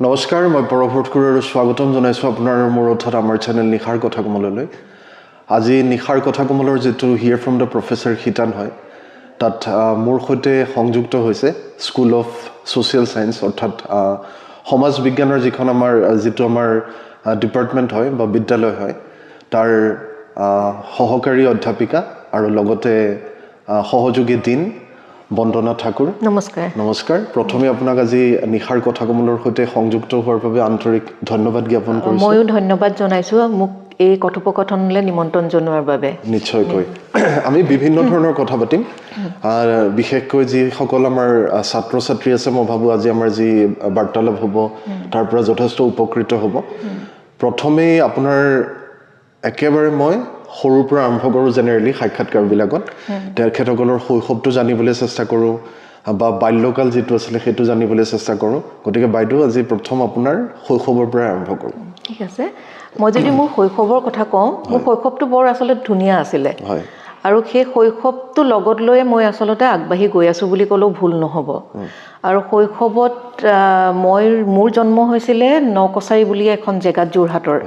নমস্কাৰ, মই পৰৱৰ্তী আৰু স্বাগতম জনাইছোঁ আপোনাৰ মোৰ অৰ্থাৎ আমাৰ চেনেল নিশাৰ কথা কমললৈ। আজি নিশাৰ কথা কমলৰ যিটো হিয়াৰ ফ্ৰম দ্য প্ৰফেচাৰ শিতান হয়, তাত মোৰ সৈতে সংযুক্ত হৈছে স্কুল অফ ছ'চিয়েল ছায়েন্স অৰ্থাৎ সমাজ বিজ্ঞানৰ যিটো আমাৰ ডিপাৰ্টমেণ্ট হয় বা বিদ্যালয় হয়, তাৰ সহকাৰী অধ্যাপিকা আৰু লগতে সহযোগী ডিন বন্দনা ঠাকুৰ। নমস্কাৰ। প্ৰথমে আপোনাক আজি নিশাৰ কথা কমলৰ সৈতে সংযুক্ত হোৱাৰ বাবে আন্তৰিক ধন্যবাদ জ্ঞাপন কৰিছোঁ। ময়ো ধন্যবাদ জনাইছোঁ মোক এই কথোপকথনলৈ নিমন্ত্ৰণ জনোৱাৰ বাবে। নিশ্চয়কৈ আমি বিভিন্ন ধৰণৰ কথা পাতিম, বিশেষকৈ যিসকল আমাৰ ছাত্ৰ ছাত্ৰী আছে, মই ভাবোঁ আজি আমাৰ যি বাৰ্তালাপ হ'ব তাৰ পৰা যথেষ্ট উপকৃত হ'ব। প্ৰথমেই আপোনাৰ একেবাৰে মই সৰুৰ পৰা আৰম্ভ কৰোঁ জেনেৰেলি সাক্ষাৎকাৰবিলাকত তেখেতসকলৰ শৈশৱটো জানিবলৈ চেষ্টা কৰোঁ বা বাল্যকাল যিটো আছিলে সেইটো জানিবলৈ চেষ্টা কৰোঁ। গতিকে বাইদেউ আজি প্ৰথম আপোনাৰ শৈশৱৰ পৰাই আৰম্ভ কৰোঁ। ঠিক আছে। মই যদি মোৰ শৈশৱৰ কথা কওঁ, মোৰ শৈশৱটো বৰ আচলতে ধুনীয়া আছিলে আৰু সেই শৈশৱটো লগত লৈয়ে মই আচলতে আগবাঢ়ি গৈ আছোঁ বুলি ক'লেও ভুল নহ'ব। আৰু শৈশৱত মোৰ জন্ম হৈছিলে নকছাৰী বুলি এখন জেগাত, যোৰহাটৰ।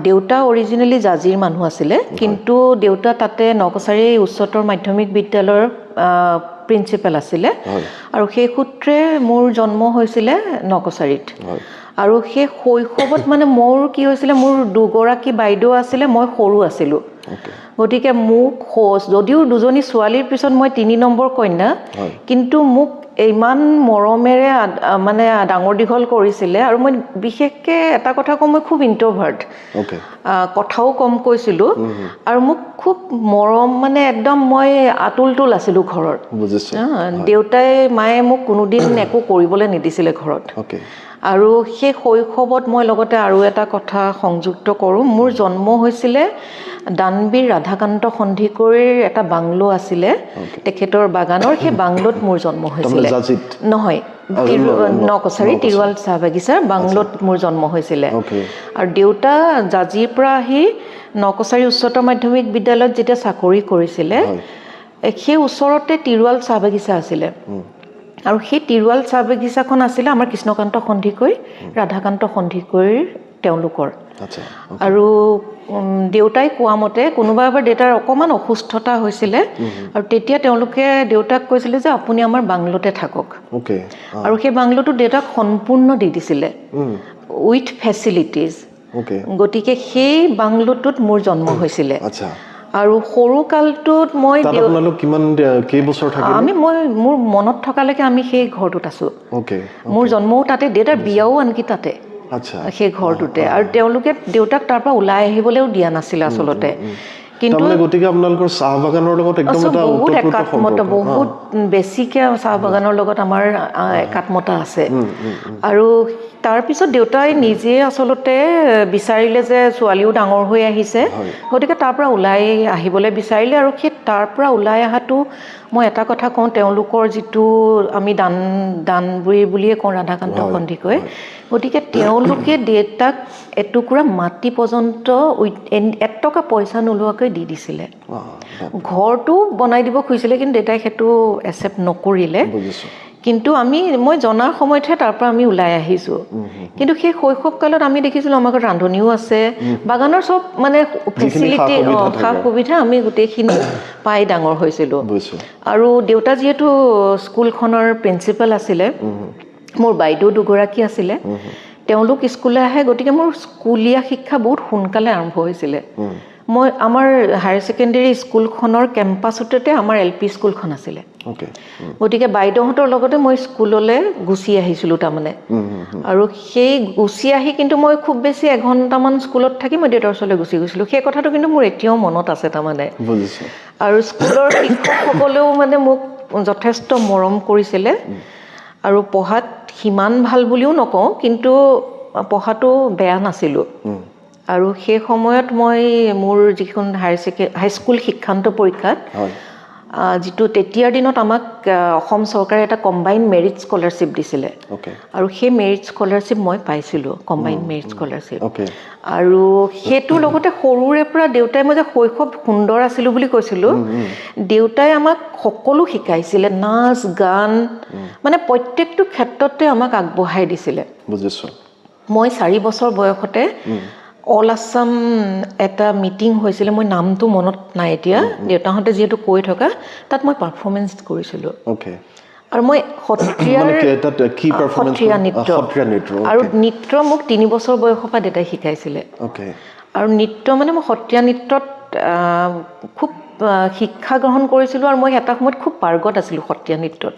দেউতা অৰিজিনেলি জাজিৰ মানুহ আছিলে, কিন্তু দেউতা তাতে নকছাৰী উচ্চতৰ মাধ্যমিক বিদ্যালয়ৰ প্ৰিন্সিপাল আছিলে আৰু সেই সূত্ৰে মোৰ জন্ম হৈছিলে নকছাৰীত। আৰু সেই শৈশৱত মানে মোৰ কি হৈছিলে, মোৰ দুগৰাকী বাইদেউ আছিলে, মই সৰু আছিলোঁ। গতিকে মোক যদিও দুজনী ছোৱালীৰ পিছত মই ৩ নম্বৰ কন্যা, কিন্তু মোক ইমান মৰমেৰে মানে ডাঙৰ দীঘল কৰিছিলে। আৰু মই বিশেষকৈ এটা কথা কওঁ, মই খুব ইণ্ট্ৰভাৰ্ট, কথাও কম কৈছিলোঁ আৰু মোক খুব মৰম, মানে একদম মই আতুল আছিলোঁ ঘৰত। দেউতাই মায়ে মোক কোনোদিন একো কৰিবলৈ নিদিছিলে ঘৰত। আৰু সেই শৈশৱত মই লগতে আৰু এটা কথা সংযুক্ত কৰোঁ, মোৰ জন্ম হৈছিলে দানবীৰ ৰাধাকান্ত সন্দিকৈৰ এটা বাংলো আছিলে, তেখেতৰ বাগানৰ সেই বাংলোত মোৰ জন্ম হৈছিলে। নহয়, নকছাৰী তিৰুৱাল চাহ বাগিচাৰ বাংলোত মোৰ জন্ম হৈছিলে। আৰু দেউতা জাজিৰ পৰা আহি নকছাৰী উচ্চতৰ মাধ্যমিক বিদ্যালয়ত যেতিয়া চাকৰি কৰিছিলে, সেই ওচৰতে তিৰুৱাল চাহ বাগিচা আছিলে। আৰু সেই তিৰুৱাল চাহ বাগিচাখন আছিলে আমাৰ কৃষ্ণকান্ত সন্দিকৈ, ৰাধাকান্ত সন্দিকৈৰ তেওঁলোকৰ। আৰু দেউতাই কোৱা মতে কোনোবা এবাৰ দেউতাৰ অকণমান অসুস্থতা হৈছিলে আৰু তেতিয়া তেওঁলোকে দেউতাক কৈছিলে যে আপুনি আমাৰ বাংলোতে থাকক। আৰু সেই বাংলোটো দেউতাক সম্পূৰ্ণ দি দিছিলে উইথ ফেচিলিটিজ। গতিকে সেই বাংলোটোত মোৰ জন্ম হৈছিলে। আৰু সৰু কালটোত মই মোৰ মনত থকালৈকে আমি সেই ঘৰটোত আছোঁ। মোৰ জন্মও তাতে, দেউতাৰ বিয়াও আনকি তাতে, সেই ঘৰটোতে। আৰু তেওঁলোকে দেউতাক তাৰ পৰা ওলাই আহিবলৈও দিয়া নাছিলে আচলতে। কিন্তু গতিকে আপোনালোকৰ চাহ বাগানৰ লগত বহুত একাত্মতা, বহুত বেছিকৈ চাহ বাগানৰ লগত আমাৰ একাত্মতা আছে। আৰু তাৰপিছত দেউতাই নিজে আচলতে বিচাৰিলে যে ছোৱালীও ডাঙৰ হৈ আহিছে, গতিকে তাৰ পৰা ওলাই আহিবলৈ বিচাৰিলে। আৰু সেই তাৰ পৰা ওলাই অহাটো মই এটা কথা কওঁ, তেওঁলোকৰ যিটো আমি দানবুঢ়ী বুলিয়ে কওঁ, ৰাধাকান্ত সন্দিকৈ, গতিকে তেওঁলোকে দেউতাক এটুকুৰা মাটি পৰ্যন্ত 1 টকা পইচা নোলোৱাকৈ দি দিছিলে। ঘৰটো বনাই দিব খুজিছিলে, কিন্তু দেউতাই সেইটো একচেপ্ট নকৰিলে। কিন্তু মই জনাৰ সময়তহে তাৰ পৰা আমি ওলাই আহিছোঁ। কিন্তু সেই শৈশৱকালত আমি দেখিছিলোঁ আমাৰ ঘৰত ৰান্ধনিও আছে, বাগানৰ চব মানে ফেচিলিটি, সা সুবিধা আমি গোটেইখিনি পাই ডাঙৰ হৈছিলোঁ। আৰু দেউতা যিহেতু স্কুলখনৰ প্ৰিন্সিপাল আছিলে, মোৰ বাইদেউ দুগৰাকী আছিলে, তেওঁলোক স্কুললৈ আহে। গতিকে মোৰ স্কুলীয়া শিক্ষা বহুত সোনকালে আৰম্ভ হৈছিলে। আমাৰ হায়াৰ ছেকেণ্ডেৰী স্কুলখনৰ কেম্পাছতে আমাৰ LP স্কুলখন আছিলে। গতিকে বাইদেউহঁতৰ লগতে মই স্কুললৈ গুচি আহিছিলোঁ তাৰমানে। আৰু সেই গুচি আহি কিন্তু মই খুব বেছি 1 ঘণ্টামান স্কুলত থাকি মই দেউতাৰ ওচৰলৈ গুচি গৈছিলোঁ। সেই কথাটো কিন্তু মোৰ এতিয়াও মনত আছে তাৰমানে। আৰু স্কুলৰ শিক্ষকসকলেও মানে মোক যথেষ্ট মৰম কৰিছিলে। আৰু পঢ়াত সিমান ভাল বুলিও নকওঁ, কিন্তু পঢ়াটো বেয়া নাছিলোঁ। আৰু সেই সময়ত মই মোৰ যিখন হাইস্কুল শিক্ষান্ত পৰীক্ষাত যিটো তেতিয়াৰ দিনত আমাক অসম চৰকাৰে এটা কম্বাইন মেৰিট স্কলাৰশ্বিপ দিছিলে আৰু সেই মেৰিট স্কলাৰশ্বিপ মই পাইছিলোঁ কম্বাইন মেৰিট স্কলাৰশ্বিপ আৰু সেইটোৰ লগতে সৰুৰে পৰা দেউতাই মই যে শৈশৱ সুন্দৰ আছিলোঁ বুলি কৈছিলোঁ দেউতাই আমাক সকলো শিকাইছিলে নাচ গান মানে প্ৰত্যেকটো ক্ষেত্ৰতে আমাক আগবঢ়াই দিছিলে বুজিছোঁ মই 4 বছৰ বয়সতে অল আছাম এটা মিটিং হৈছিলে মই নামটো মনত নাই এতিয়া দেউতাহঁতে যিহেতু কৈ থকা তাত মই পাৰফৰ্মেঞ্চ কৰিছিলোঁ আৰু মই সত্ৰীয়া নৃত্য আৰু নৃত্য মোক 3 বছৰ বয়সৰ পৰা দেউতাই শিকাইছিলে আৰু নৃত্য মানে মই সত্ৰীয়া নৃত্যত খুব শিক্ষা গ্ৰহণ কৰিছিলোঁ আৰু মই এটা সময়ত খুব পাৰ্গত আছিলোঁ সত্ৰীয়া নৃত্যত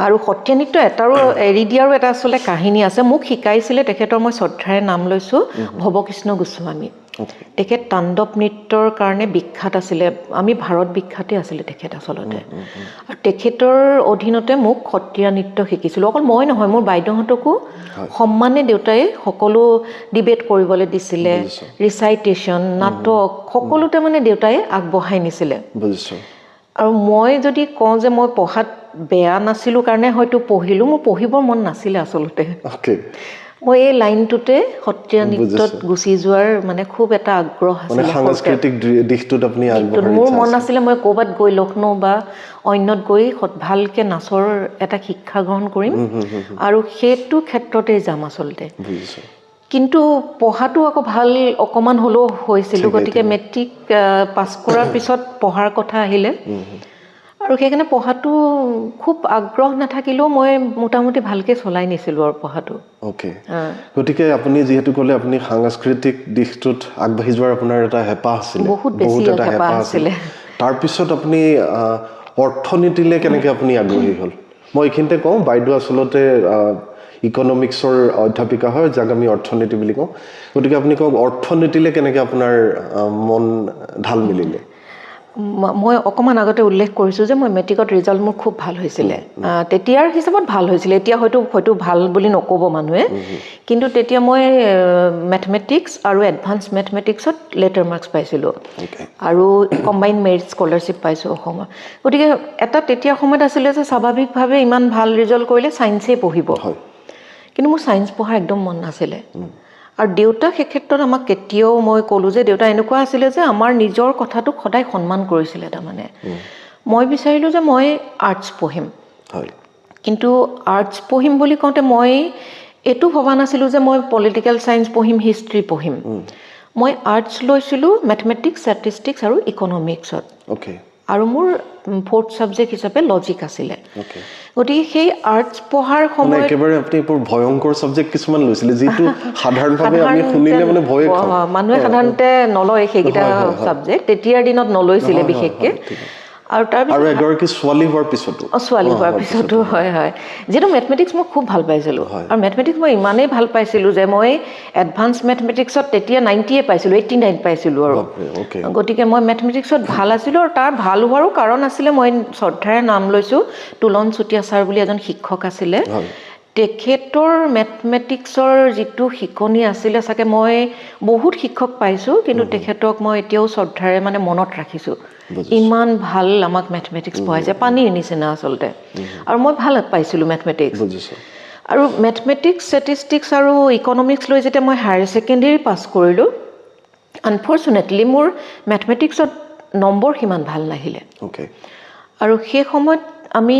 আৰু সত্ৰীয়া নৃত্য এটাৰো এৰি দিয়াৰো এটা আচলতে কাহিনী আছে মোক শিকাইছিলে তেখেতৰ মই শ্ৰদ্ধাৰে নাম লৈছোঁ ভৱকৃষ্ণ গোস্বামী তেখেত তাণ্ডৱ নৃত্যৰ কাৰণে বিখ্যাত আছিলে আমি ভাৰত বিখ্যাতে আছিলে তেখেত আচলতে আৰু তেখেতৰ অধীনতে মোক সত্ৰীয়া নৃত্য শিকিছিলোঁ অকল মই নহয় মোৰ বাইদেউহঁতকো সন্মানে দেউতাই সকলো ডিবেট কৰিবলৈ দিছিলে ৰিচাইটেশ্যন নাটক সকলোতে মানে দেউতাই আগবঢ়াই নিছিলে আৰু মই যদি কওঁ যে মই পঢ়াত বেয়া নাছিলোঁ কাৰণে হয়তো পঢ়িলোঁ মোৰ পঢ়িবৰ মন নাছিলে আচলতে মই এই লাইনটোতে সত্ৰীয়া নৃত্যত গুচি যোৱাৰ মানে খুব এটা আগ্ৰহ আছিলে সাংস্কৃতিক দিশটোত আপুনি আগবঢ়াই মোৰ মন আছিলে মই ক'ৰবাত গৈ লক্ষ্ণৌ বা অন্যত গৈ ভালকৈ নাচৰ এটা শিক্ষা গ্ৰহণ কৰিম আৰু সেইটো ক্ষেত্ৰতে যাম আচলতে কিন্তু পঢ়াটো আকৌ ভাল অকণমান হ'লেও হৈছিলোঁ গতিকে মেট্ৰিক পাছ কৰাৰ পিছত পঢ়াৰ কথা আহিলে আৰু সেইকাৰণে পঢ়াটো খুব আগ্ৰহ নাথাকিলেও মই মোটামুটি ভালকৈ চলাই নিছিলোঁ আৰু পঢ়াটো গতিকে আপুনি যিহেতু ক'লে আপুনি সাংস্কৃতিক দিশটোত আগবাঢ়ি যোৱাৰ আপোনাৰ এটা হেঁপাহ আছিলে বহুত এটা হেঁপাহ আছিলে তাৰপিছত আপুনি অৰ্থনীতিলৈ কেনেকৈ আপুনি আগ্ৰহী হ'ল মই এইখিনিতে কওঁ বাইদেউ আচলতে ইকনমিক্সৰ অধ্যাপিকা হয় যাক আমি অৰ্থনীতি বুলি কওঁ গতিকে আপুনি কওক অৰ্থনীতিলৈ কেনেকৈ আপোনাৰ মন ঢাল মিলিলে মই অকণমান আগতে উল্লেখ কৰিছোঁ যে মই মেট্ৰিকত ৰিজাল্ট মোৰ খুব ভাল হৈছিলে তেতিয়াৰ হিচাপত ভাল হৈছিলে এতিয়া হয়তো ভাল বুলি নক'ব মানুহে কিন্তু তেতিয়া মই মেথমেটিক্স আৰু এডভান্স মেথমেটিক্সত লেটাৰ মাৰ্কছ পাইছিলোঁ আৰু কম্বাইন মেৰিট স্কলাৰশ্বিপ পাইছোঁ অসমত গতিকে এটা তেতিয়া সময়ত আছিলে যে স্বাভাৱিকভাৱে ইমান ভাল ৰিজাল্ট কৰিলে ছায়েন্সেই পঢ়িব কিন্তু মোৰ ছায়েন্স পঢ়াৰ একদম মন নাছিলে আৰু দেউতা সেই ক্ষেত্ৰত আমাক কেতিয়াও মই ক'লোঁ যে দেউতা এনেকুৱা আছিলে যে আমাৰ নিজৰ কথাটোক সদায় সন্মান কৰিছিলে তাৰমানে মই বিচাৰিলোঁ যে মই আৰ্টছ পঢ়িম কিন্তু আৰ্টছ পঢ়িম বুলি কওঁতে মই এইটো ভবা নাছিলোঁ যে মই পলিটিকেল ছায়েন্স পঢ়িম হিষ্ট্ৰী পঢ়িম মই আৰ্টছ লৈছিলোঁ মেথমেটিক্স ষ্টেটিষ্টিক্স আৰু ইকনমিক্সত আৰু মোৰ 4th ছাবজেক্ট হিচাপে লজিক আছিলে গতিকে সেই আৰ্টছ পঢ়াৰ সময়ত একেবাৰে আপুনি বৰ ভয়ংকৰ ছাবজেক্ট কিছুমান লৈছিলে যিটো সাধাৰণভাৱে আমি শুনিলে মানে ভয় খাওঁ মানুহে সাধাৰণতে নলয় সেইকেইটা ছাবজেক্ট তেতিয়াৰ দিনত নলৈছিলে বিশেষকৈ আৰু তাৰপিছত এগৰাকী ছোৱালী হোৱাৰ পিছতো হয় যিহেতু মেথমেটিক্স মই খুব ভাল পাইছিলোঁ আৰু মেথমেটিক্স মই ইমানেই ভাল পাইছিলোঁ যে মই এডভান্স মেথমেটিক্সত তেতিয়া 90 পাইছিলোঁ 89 পাইছিলোঁ আৰু গতিকে মই মেথমেটিক্সত ভাল আছিলোঁ আৰু তাৰ ভাল হোৱাৰো কাৰণ আছিলে মই শ্ৰদ্ধাৰে নাম লৈছোঁ তুলন চুতীয়া ছাৰ বুলি এজন শিক্ষক আছিলে তেখেতৰ মেথমেটিক্সৰ যিটো শিকনি আছিলে চাগে মই বহুত শিক্ষক পাইছোঁ কিন্তু তেখেতক মই এতিয়াও শ্ৰদ্ধাৰে মানে মনত ৰাখিছোঁ ইমান ভাল আমাক মেথমেটিক্স পঢ়াইছে পানীৰ নিচিনা আচলতে আৰু মই ভাল পাইছিলোঁ মেথমেটিক্স আৰু মেথমেটিক্স ষ্টেটিষ্টিক্স আৰু ইকনমিক্স লৈ যেতিয়া মই হায়াৰ ছেকেণ্ডেৰী পাছ কৰিলোঁ আনফৰ্চুনেটলি মোৰ মেথমেটিক্সত নম্বৰ সিমান ভাল নাহিলে আৰু সেই সময়ত আমি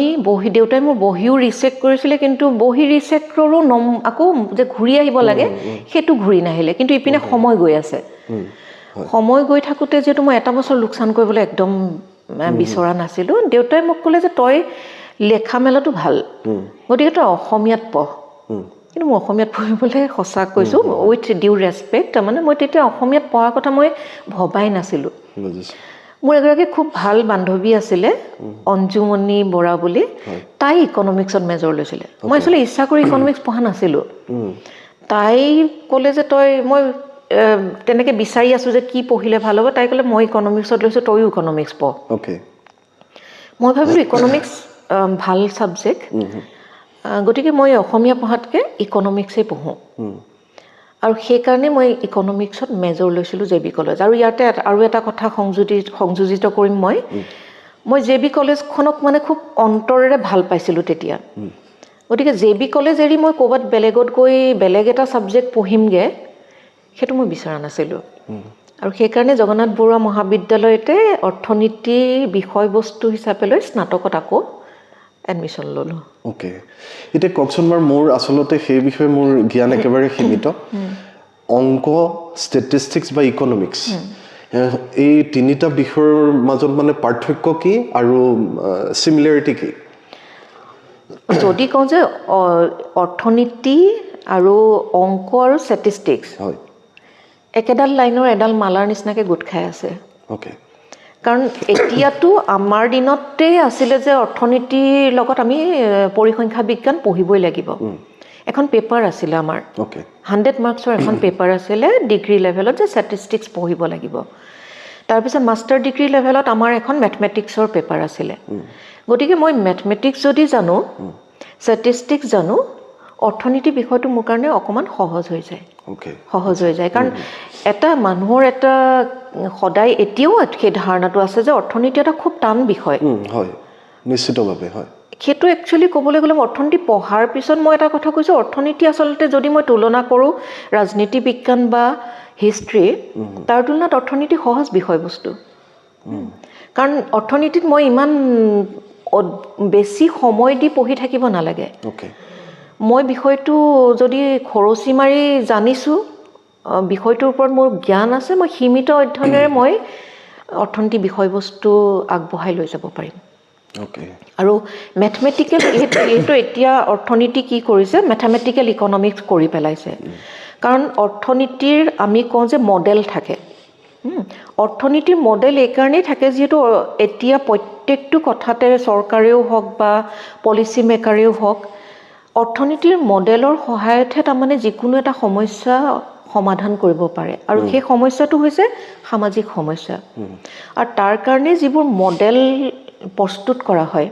দেউতাই মোৰ বহিও ৰিচেক কৰিছিলে কিন্তু বহি ৰিচেকৰো আকৌ যে ঘূৰি আহিব লাগে সেইটো ঘূৰি নাহিলে কিন্তু ইপিনে সময় গৈ আছে সময় গৈ থাকোঁতে যিহেতু মই এটা বছৰ লোকচান কৰিবলৈ একদম বিচৰা নাছিলোঁ দেউতাই মোক ক'লে যে তই লেখা মেলাটো ভাল গতিকে তই অসমীয়াত পঢ় কিন্তু মই অসমীয়াত পঢ়িবলৈ সঁচা কৈছোঁ উইথ ডিউ ৰেচপেক্ট তাৰমানে মই তেতিয়া অসমীয়াত পঢ়াৰ কথা মই ভবাই নাছিলোঁ মোৰ এগৰাকী খুব ভাল বান্ধৱী আছিলে অঞ্জুমণি বৰা বুলি তাই ইকনমিক্সত মেজৰ লৈছিলে মই আচলতে ইচ্ছা কৰি ইকনমিক্স পঢ়া নাছিলোঁ তাই ক'লে যে মই তেনেকৈ বিচাৰি আছোঁ যে কি পঢ়িলে ভাল হ'ব তাই ক'লে মই ইকনমিক্সত লৈছোঁ তয়ো ইকনমিক্স পঢ় মই ভাবিলোঁ ইকনমিক্স ভাল ছাবজেক্ট গতিকে মই অসমীয়া পঢ়াতকৈ ইকনমিক্সেই পঢ়োঁ আৰু সেইকাৰণে মই ইকনমিক্সত মেজৰ লৈছিলোঁ জে বি কলেজ আৰু ইয়াতে আৰু এটা কথা সংযোজিত কৰিম মই জে বি কলেজখনক মানে খুব অন্তৰেৰে ভাল পাইছিলোঁ তেতিয়া গতিকে জে বি কলেজ এৰি মই ক'ৰবাত বেলেগত গৈ বেলেগ এটা ছাবজেক্ট পঢ়িমগৈ সেইটো মই বিচৰা নাছিলোঁ আৰু সেইকাৰণে জগন্নাথ বৰুৱা মহাবিদ্যালয়তে অৰ্থনীতিৰ বিষয়বস্তু হিচাপে লৈ স্নাতকত আকৌ এডমিশ্যন ল'লোঁ অ'কে এতিয়া কওকচোন বাৰু মোৰ আচলতে সেই বিষয়ে মোৰ জ্ঞান একেবাৰে সীমিত অংক ষ্টেটিষ্টিক্স বা ইকনমিক্স এই তিনিটা বিষয়ৰ মাজত মানে পাৰ্থক্য কি আৰু চিমিলাৰিটি কি যদি কওঁ যে অৰ্থনীতি আৰু অংক আৰু ষ্টেটিষ্টিক্স হয় একেডাল লাইনৰ এডাল মালাৰ নিচিনাকৈ গোট খাই আছে অ'কে কাৰণ এতিয়াতো আমাৰ দিনতেই আছিলে যে অৰ্থনীতিৰ লগত আমি পৰিসংখ্যা বিজ্ঞান পঢ়িবই লাগিব এখন পেপাৰ আছিলে আমাৰ অ'কে 100 মাৰ্কছৰ এখন পেপাৰ আছিলে ডিগ্ৰী লেভেলত যে ষ্টেটিষ্টিক্স পঢ়িব লাগিব তাৰপিছত মাষ্টাৰ ডিগ্ৰী লেভেলত আমাৰ এখন মেথমেটিক্সৰ পেপাৰ আছিলে গতিকে মই মেথমেটিক্স যদি জানো ষ্টেটিষ্টিক্স জানো অৰ্থনীতি বিষয়টো মোৰ কাৰণে অকণমান সহজ হৈ যায় সহজ হৈ যায় কাৰণ এটা মানুহৰ এটা সদায় এতিয়াও সেই ধাৰণাটো আছে যে অৰ্থনীতি এটা খুব টান বিষয় হয় নিশ্চিতভাৱে হয় সেইটো একচুৱেলি ক'বলৈ গ'লে অৰ্থনীতি পঢ়াৰ পিছত মই এটা কথা কৈছোঁ অৰ্থনীতি আচলতে যদি মই তুলনা কৰোঁ ৰাজনীতি বিজ্ঞান বা হিষ্ট্ৰী তাৰ তুলনাত অৰ্থনীতি সহজ বিষয়বস্তু কাৰণ অৰ্থনীতিত মই ইমান বেছি সময় দি পঢ়ি থাকিব নালাগে মই বিষয়টো যদি খৰচি মাৰি জানিছোঁ বিষয়টোৰ ওপৰত মোৰ জ্ঞান আছে মই সীমিত অধ্যয়নেৰে মই অৰ্থনীতি বিষয়বস্তু আগবঢ়াই লৈ যাব পাৰিম আৰু মেথমেটিকেল এইটো এতিয়া অৰ্থনীতি কি কৰিছে মেথমেটিকেল ইকনমিক্স কৰি পেলাইছে কাৰণ অৰ্থনীতিৰ আমি কওঁ যে মডেল থাকে অৰ্থনীতিৰ মডেল এইকাৰণেই থাকে যিহেতু এতিয়া প্ৰত্যেকটো কথাতে চৰকাৰেও হওক বা পলিচি মেকাৰেও হওক অৰ্থনীতিৰ মডেলৰ সহায়তহে তাৰমানে যিকোনো এটা সমস্যা সমাধান কৰিব পাৰে আৰু সেই সমস্যাটো হৈছে সামাজিক সমস্যা আৰু তাৰ কাৰণে যিবোৰ মডেল প্ৰস্তুত কৰা হয়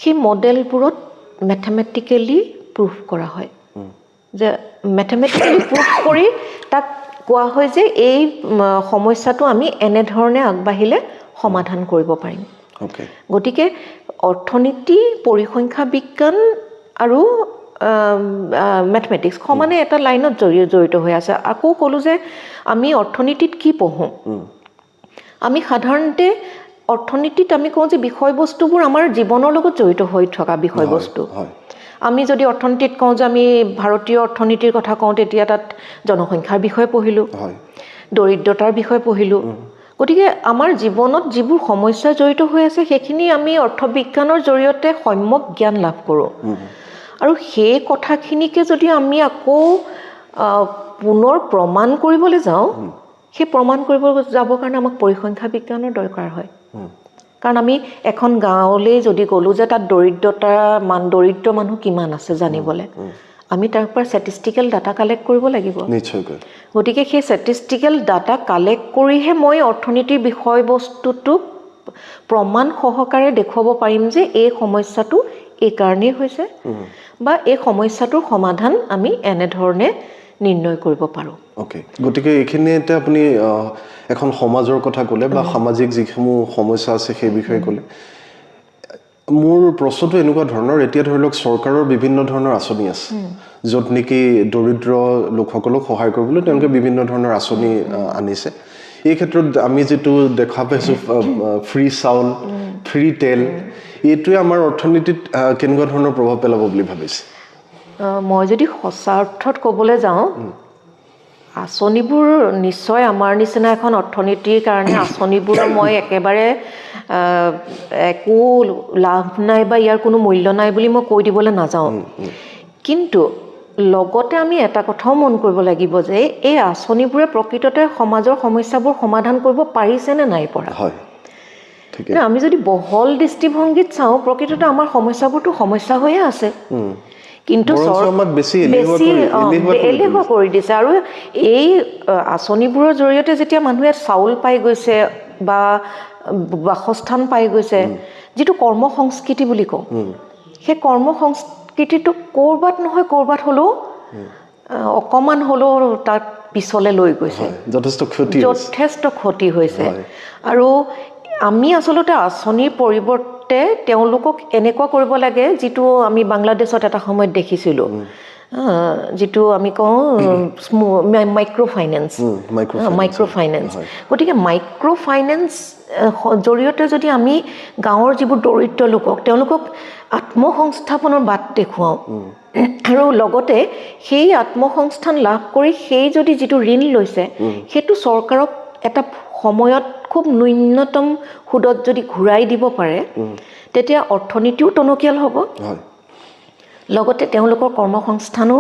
সেই মডেলবোৰত মেথমেটিকেলি প্ৰুফ কৰা হয় যে মেথমেটিকেলি প্ৰুফ কৰি তাক কোৱা হয় যে এই সমস্যাটো আমি এনেধৰণে আগবাঢ়িলে সমাধান কৰিব পাৰিম গতিকে অৰ্থনীতি পৰিসংখ্যা বিজ্ঞান আৰু মেথমেটিক্স সমানে এটা লাইনত জড়িত হৈ আছে আকৌ ক'লোঁ যে আমি অৰ্থনীতিত কি পঢ়োঁ আমি সাধাৰণতে অৰ্থনীতিত আমি কওঁ যে বিষয়বস্তুবোৰ আমাৰ জীৱনৰ লগত জড়িত হৈ থকা বিষয়বস্তু আমি যদি অৰ্থনীতিত কওঁ যে আমি ভাৰতীয় অৰ্থনীতিৰ কথা কওঁ তেতিয়া তাত জনসংখ্যাৰ বিষয়ে পঢ়িলোঁ দৰিদ্ৰতাৰ বিষয়ে পঢ়িলোঁ গতিকে আমাৰ জীৱনত যিবোৰ সমস্যা জড়িত হৈ আছে সেইখিনি আমি অৰ্থবিজ্ঞানৰ জৰিয়তে সম্যক জ্ঞান লাভ কৰোঁ আৰু সেই কথাখিনিকে যদি আমি আকৌ পুনৰ প্ৰমাণ কৰিবলৈ যাওঁ সেই প্ৰমাণ কৰিব যাবৰ কাৰণে আমাক পৰিসংখ্যা বিজ্ঞানৰ দৰকাৰ হয় কাৰণ আমি এখন গাঁৱলৈ যদি গ'লোঁ যে তাত দৰিদ্ৰ মানুহ কিমান আছে জানিবলৈ আমি তাৰ পৰা ষ্টেটিষ্টিকেল ডাটা কালেক্ট কৰিব লাগিব নিশ্চয়কৈ গতিকে সেই ষ্টেটিষ্টিকেল ডাটা কালেক্ট কৰিহে মই অৰ্থনীতিৰ বিষয়বস্তুটোক প্ৰমাণ সহকাৰে দেখুৱাব পাৰিম যে এই সমস্যাটো এই কাৰণেই হৈছে বা এই সমস্যাটোৰ সমাধান আমি এনেধৰণে নিৰ্ণয় কৰিব পাৰোঁ গতিকে এইখিনিতে আপুনি এখন সমাজৰ কথা ক'লে বা সামাজিক যিসমূহ সমস্যা আছে সেই বিষয়ে ক'লে মোৰ প্ৰশ্নটো এনেকুৱা ধৰণৰ এতিয়া ধৰি লওক চৰকাৰৰ বিভিন্ন ধৰণৰ আঁচনি আছে য'ত নেকি দৰিদ্ৰ লোকসকলক সহায় কৰিবলৈ তেওঁলোকে বিভিন্ন ধৰণৰ আঁচনি আনিছে এই ক্ষেত্ৰত আমি যিটো দেখা পাইছোঁ ফ্ৰী চাউল ফ্ৰী তেল এইটোৱে আমাৰ অৰ্থনীতিত কেনেকুৱা ধৰণৰ প্ৰভাৱ পেলাব বুলি ভাবিছে মই যদি সঁচা অৰ্থত ক'বলৈ যাওঁ আঁচনিবোৰ নিশ্চয় আমাৰ নিচিনা এখন অৰ্থনীতিৰ কাৰণে আঁচনিবোৰৰ মই একেবাৰে একো লাভ নাই বা ইয়াৰ কোনো মূল্য নাই বুলি মই কৈ দিবলৈ নাযাওঁ কিন্তু লগতে আমি এটা কথাও মন কৰিব লাগিব যে এই আঁচনিবোৰে প্ৰকৃততে সমাজৰ সমস্যাবোৰ সমাধান কৰিব পাৰিছে নে নাই পৰা আমি যদি বহল দৃষ্টিভংগীত চাওঁ প্ৰকৃততে আমাৰ সমস্যাবোৰতো সমস্যা হৈয়ে আছে কিন্তু বেছি এলেহুৱা কৰি দিছে আৰু এই আঁচনিবোৰৰ জৰিয়তে যেতিয়া মানুহে চাউল পাই গৈছে বা বাসস্থান পাই গৈছে যিটো কৰ্ম সংস্কৃতি বুলি কওঁ সেই কৰ্ম সংস্কৃতিটো ক'ৰবাত নহয় ক'ৰবাত হ'লেও অকণমান হ'লেও তাত পিছলৈ লৈ গৈছে যথেষ্ট ক্ষতি হৈছে আৰু আমি আচলতে আঁচনিৰ পৰিৱৰ্তে তেওঁলোকক এনেকুৱা কৰিব লাগে যিটো আমি বাংলাদেশত এটা সময়ত দেখিছিলোঁ, যিটো আমি কওঁ মাইক্ৰ' ফাইনেন্স। গতিকে মাইক্ৰ' ফাইনেন্স জৰিয়তে যদি আমি গাঁৱৰ যিবোৰ দৰিদ্ৰ লোকক তেওঁলোকক আত্মসংস্থাপনৰ বাট দেখুৱাওঁ, আৰু লগতে সেই আত্মসংস্থান লাভ কৰি সেই যদি যিটো ঋণ লৈছে সেইটো চৰকাৰক এটা সময়ত খুব ন্যূনতম সুদত যদি ঘূৰাই দিব পাৰে, তেতিয়া অৰ্থনীতিও টনকিয়াল হ'ব, লগতে তেওঁলোকৰ কৰ্মসংস্থানো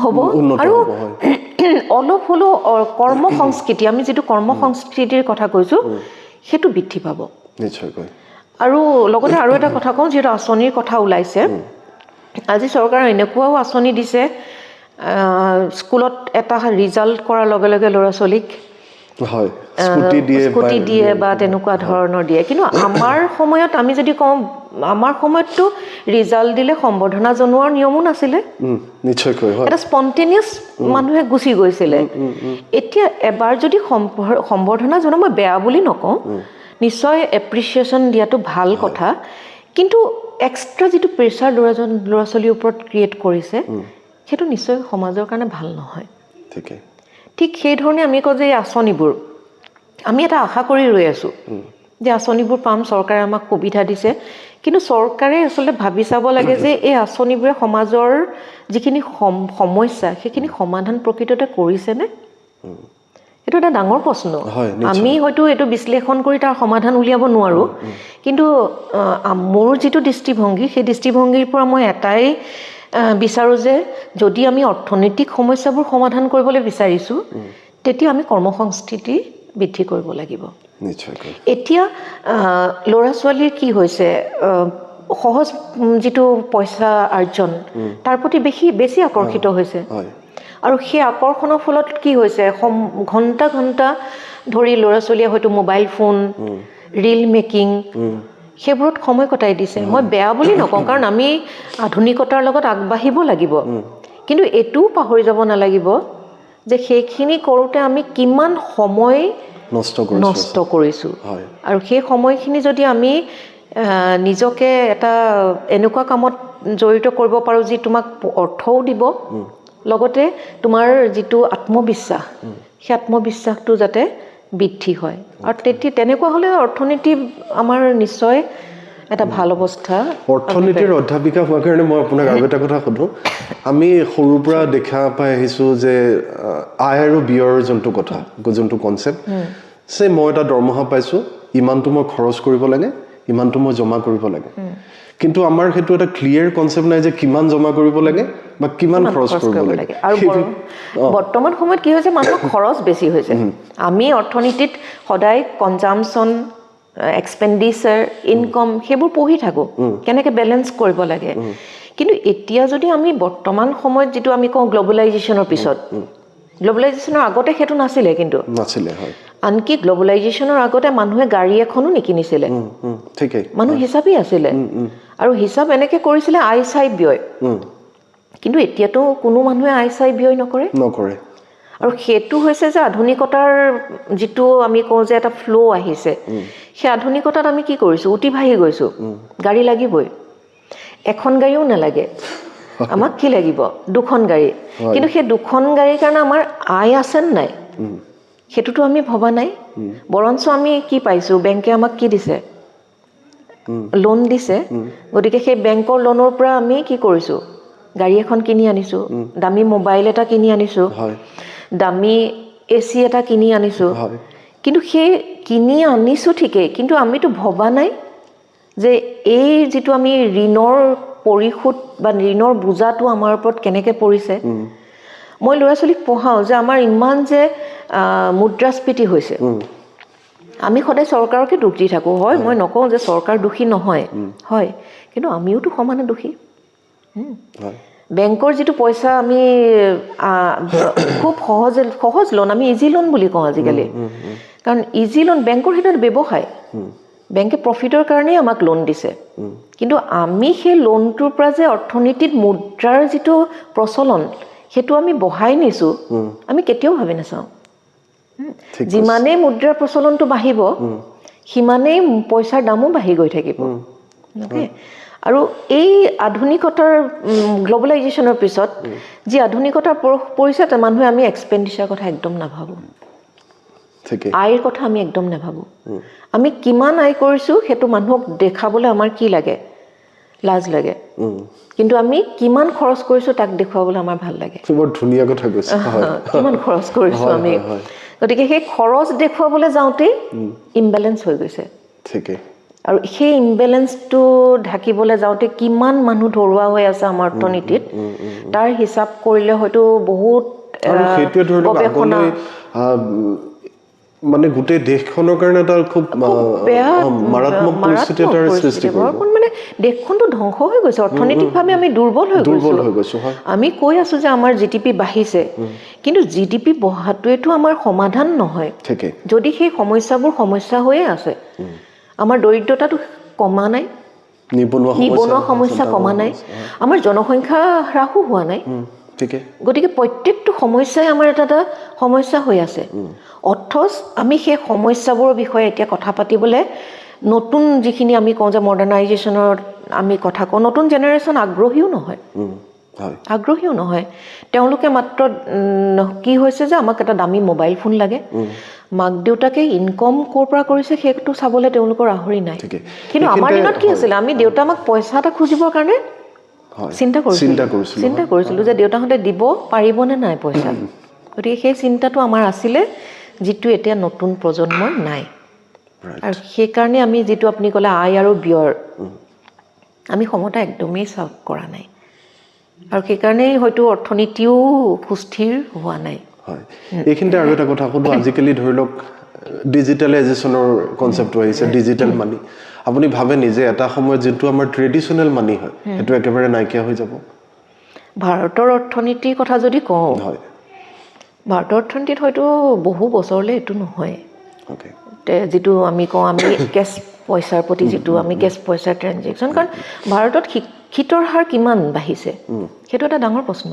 হ'ব, আৰু অলপ হ'লেও কৰ্মসংস্কৃতি, আমি যিটো কৰ্মসংস্কৃতিৰ কথা কৈছোঁ সেইটো বৃদ্ধি পাব নিশ্চয়কৈ। আৰু লগতে আৰু এটা কথা কওঁ, যিহেতু আঁচনিৰ কথা ওলাইছে, আজি চৰকাৰে এনেকুৱাও আঁচনি দিছে, স্কুলত এটা ৰিজাল্ট কৰাৰ লগে লগে ল'ৰা ছোৱালীক স্কুটি দিয়ে বা তেনেকুৱা ধৰণৰ দিয়ে। কিন্তু আমাৰ সময়ত আমি যদি কওঁ, আমাৰ সময়ততো ৰিজাল্ট দিলে সম্বৰ্ধনা জনোৱাৰ নিয়মো নাছিলে, এটা স্পণ্টেনিয়াছ মানুহে গুচি গৈছিলে। এতিয়া এবাৰ যদি সম্বৰ্ধনা জনোৱা, মই বেয়া বুলি নকওঁ, নিশ্চয় এপ্ৰিচিয়েশ্যন দিয়াটো ভাল কথা, কিন্তু এক্সট্ৰা যিটো প্ৰেছাৰ ল'ৰা ছোৱালীৰ ওপৰত ক্ৰিয়েট কৰিছে সেইটো নিশ্চয় সমাজৰ কাৰণে ভাল নহয়। ঠিক সেইধৰণে আমি কওঁ যে এই আঁচনিবোৰ আমি এটা আশা কৰি ৰৈ আছোঁ যে আঁচনিবোৰ পাম, চৰকাৰে আমাক সুবিধা দিছে, কিন্তু চৰকাৰে আচলতে ভাবি চাব লাগে যে এই আঁচনিবোৰে সমাজৰ যিখিনি সমস্যা সেইখিনি সমাধান প্ৰকৃততে কৰিছেনে? এইটো এটা ডাঙৰ প্ৰশ্ন। আমি হয়তো এইটো বিশ্লেষণ কৰি তাৰ সমাধান উলিয়াব নোৱাৰোঁ, কিন্তু মোৰ যিটো দৃষ্টিভংগী, সেই দৃষ্টিভংগীৰ পৰা মই এটাই বিচাৰোঁ যে যদি আমি অৰ্থনৈতিক সমস্যাবোৰ সমাধান কৰিবলৈ বিচাৰিছোঁ, তেতিয়া আমি কৰ্মসংস্কৃতি বৃদ্ধি কৰিব লাগিব। এতিয়া ল'ৰা ছোৱালীৰ কি হৈছে, সহজ যিটো পইচা আৰ্জন তাৰ প্ৰতি বেছি আকৰ্ষিত হৈছে, আৰু সেই আকৰ্ষণৰ ফলত কি হৈছে, ঘণ্টা ঘণ্টা ধৰি ল'ৰা ছোৱালীয়ে হয়তো মোবাইল ফোন, ৰীল মেকিং সেইবোৰত সময় কটাই দিছে। মই বেয়া বুলি নকওঁ, কাৰণ আমি আধুনিকতাৰ লগত আগবাঢ়িব লাগিব, কিন্তু এইটোও পাহৰি যাব নালাগিব যে সেইখিনি কৰোঁতে আমি কিমান সময় নষ্ট কৰিছোঁ, আৰু সেই সময়খিনি যদি আমি নিজকে এটা এনেকুৱা কামত জড়িত কৰিব পাৰোঁ যি তোমাক অৰ্থও দিব, লগতে তোমাৰ যিটো আত্মবিশ্বাস, সেই আত্মবিশ্বাসটো যাতে বৃদ্ধি হয়, আৰু তেনেকুৱা হ'লে অৰ্থনীতি আমাৰ নিশ্চয় এটা ভাল অৱস্থা। অৰ্থনীতিৰ অধ্যাপিকা হোৱাৰ কাৰণে মই আপোনাক আৰু এটা কথা সোধোঁ, আমি সৰুৰ পৰা দেখা পাই আহিছোঁ যে আয় আৰু ব্যয়ৰ যোনটো কনচেপ্ট, মই এটা দৰমহা পাইছোঁ, ইমানটো মই খৰচ কৰিব লাগে, ইমানটো মই জমা কৰিব লাগে, কিন্তু আমাৰ সেইটো এটা ক্লিয়াৰ কনচেপ্ট নাই যে কিমান জমা কৰিব লাগে বা কিমান খৰচ কৰিব লাগে। আৰু বৰ্তমান সময়ত কি হৈছে, মানুহৰ খৰচ বেছি হৈছে। আমি অৰ্থনীতিত সদায় কনজামশ্যন, এক্সপেণ্ডিচাৰ, ইনকম সেইবোৰ পঢ়ি থাকোঁ, কেনেকৈ বেলেঞ্চ কৰিব লাগে। কিন্তু এতিয়া যদি আমি বৰ্তমান সময়ত যিটো আমি কওঁ গ্ল'বেলাইজেশ্যনৰ পিছত, গ্ল'বেলাইজেশ্যনৰ আগতে সেইটো নাছিলে, কিন্তু আনকি গ্ল'বেলাইজেশ্যনৰ আগতে মানুহে গাড়ী এখনো নিকিনিছিলে, মানুহ হিচাপেই আছিলে, আৰু হিচাপ এনেকৈ কৰিছিলে আয় চাই ব্যয়। কিন্তু এতিয়াতো কোনো মানুহে আয় চাই ব্যয় নকৰে, আৰু সেইটো হৈছে যে আধুনিকতাৰ যিটো আমি কওঁ যে এটা ফ্ল' আহিছে, সেই আধুনিকতাত আমি কি কৰিছোঁ, উটি ভাহি গৈছোঁ। গাড়ী লাগিবই, এখন গাড়ীও নালাগে, আমাক কি লাগিব, দুখন গাড়ী। কিন্তু সেই দুখন গাড়ীৰ কাৰণে আমাৰ আয় আছে নাই, সেইটোতো আমি ভবা নাই। বৰঞ্চ আমি কি পাইছোঁ, বেংকে আমাক কি দিছে, লোন দিছে। গতিকে সেই বেংকৰ লোনৰ পৰা আমি কি কৰিছোঁ, গাড়ী এখন কিনি আনিছোঁ, দামী মোবাইল এটা কিনি আনিছোঁ, দামী AC এটা কিনি আনিছোঁ। কিন্তু সেই কিনি আনিছোঁ ঠিকেই, কিন্তু আমিতো ভবা নাই যে এই যিটো আমি ঋণৰ পৰিশোধ বা ঋণৰ বোজাটো আমাৰ ওপৰত কেনেকৈ পৰিছে। মই ল'ৰা ছোৱালীক পঢ়াওঁ যে আমাৰ ইমান যে মুদ্ৰাস্ফীতি হৈছে, আমি সদায় চৰকাৰকে দোষ দি থাকোঁ। হয়, মই নকওঁ যে চৰকাৰ দোষী নহয়, হয়, কিন্তু আমিওতো সমানে দোষী। বেংকৰ যিটো পইচা আমি খুব সহজ লোন, আমি ইজি লোন বুলি কওঁ আজিকালি, কাৰণ ইজি লোন, বেংকৰ সেইটো এটা ব্যৱসায়, বেংকে প্ৰফিটৰ কাৰণেই আমাক লোন দিছে। কিন্তু আমি সেই লোনটোৰ পৰা যে অৰ্থনীতিত মুদ্ৰাৰ যিটো প্ৰচলন সেইটো আমি বঢ়াই নিছোঁ, আমি কেতিয়াও ভাবি নাচাওঁ। যিমানেই মুদ্ৰাৰ প্ৰচলনটো বাঢ়িব সিমানেই পইচাৰ দামো বাঢ়ি গৈ থাকিব ওকে আৰু এই আধুনিকতাৰ গ্লোবালাইজেশ্যনৰ পিছত যি আধুনিকতাৰ পৰিছে মানুহে আমি এক্সপেণ্ডিচাৰ কথা একদম নাভাবোঁ আয়ৰ কথা আমি একদম নাভাবোঁ আমি কিমান আয় কৰিছোঁ সেইটো মানুহক দেখাবলৈ আমাৰ কি লাগে লাজ লাগে কিন্তু আমি কিমান খৰচ কৰিছোঁ তাক দেখুৱাবলৈ আমাৰ ভাল লাগে বৰ ধুনীয়া কথা কৈছে কিমান খৰচ কৰিছোঁ আমি গতিকে সেই খৰচ দেখুৱাবলৈ যাওঁতেই ইমবেলেঞ্চ হৈ গৈছে ঠিকেই আৰু সেই ইমবেলেঞ্চটো ঢাকিবলৈ যাওঁতে কিমান মানুহ ধৰুৱা হৈ আছে আমাৰ অৰ্থনীতিত তাৰ হিচাপ কৰিলে হয়তো বহুত সেইটোৱে ধৰি লওক আগলৈ মানে গোটেই দেশখনৰ কাৰণে এটা খুব মাৰাত্মক পৰিস্থিতি এটাৰ সৃষ্টি কৰিব মানে দেশখনটো ধ্বংস হৈ গৈছে অৰ্থনৈতিকভাৱে আমি দুৰ্বল হৈ গৈছোঁ আমি কৈ আছোঁ যে আমাৰ জিডিপি বাঢ়িছে কিন্তু জিডিপি বঢ়াটোৱেতো আমাৰ সমাধান নহয় যদি সেই সমস্যাবোৰ সমস্যা হৈয়ে আছে আমাৰ দৰিদ্ৰতাটো কমা নাই নিবনুৱা সমস্যা কমা নাই আমাৰ জনসংখ্যা হ্ৰাসো হোৱা নাই গতিকে প্ৰত্যেকটো সমস্যাই আমাৰ এটা সমস্যা হৈ আছে অথচ আমি সেই সমস্যাবোৰৰ বিষয়ে এতিয়া কথা পাতিবলৈ নতুন যিখিনি আমি কওঁ যে মডাৰ্ণাইজেশ্যনৰ আমি কথা কওঁ নতুন জেনেৰেশ্যন আগ্ৰহীও নহয় তেওঁলোকে মাত্ৰ কি হৈছে যে আমাক এটা দামী মোবাইল ফোন লাগে মাক দেউতাকে ইনকম ক'ৰ পৰা কৰিছে সেইটো চাবলৈ তেওঁলোকৰ আহৰি নাই কিন্তু আমাৰ দিনত কি আছিলে আমি দেউতা আমাক পইচা এটা খুজিবৰ কাৰণে চিন্তা কৰিছিলোঁ যে দেউতাহঁতে দিব পাৰিবনে নাই পইচা গতিকে সেই চিন্তাটো আমাৰ আছিলে যিটো এতিয়া নতুন প্ৰজন্মৰ নাই আৰু সেইকাৰণে আমি যিটো আপুনি ক'লে আয় আৰু ব্যয়ৰ আমি সমতা একদমেই চাওক কৰা নাই আৰু সেইকাৰণেই হয়তো অৰ্থনীতিও সুস্থিৰ হোৱা নাই এইখিনিতে আৰু এটা কথা সুধো আজিকালি ধৰি লওক ডিজিটেলাইজেশ্যনৰ কনচেপ্টটো আহিছে ডিজিটেল মানি আপুনি ভাবে নিজে এটা সময়ত যোনটো আমাৰ ট্ৰেডিশ্যনেল মানি হয় সেইটো একেবাৰে নাইকিয়া হৈ যাব ভাৰতৰ অৰ্থনীতিৰ কথা যদি কওঁ ভাৰতৰ অৰ্থনীতিত হয়তো বহু বছৰলৈ এইটো নহয় যিটো আমি কওঁ আমি কেছ পইচাৰ প্ৰতি যিটো আমি কেছ পইচাৰ ট্ৰেনজেকশ্যন কাৰণ ভাৰতত শিক্ষিতৰ হাৰ কিমান বাঢ়িছে সেইটো এটা ডাঙৰ প্ৰশ্ন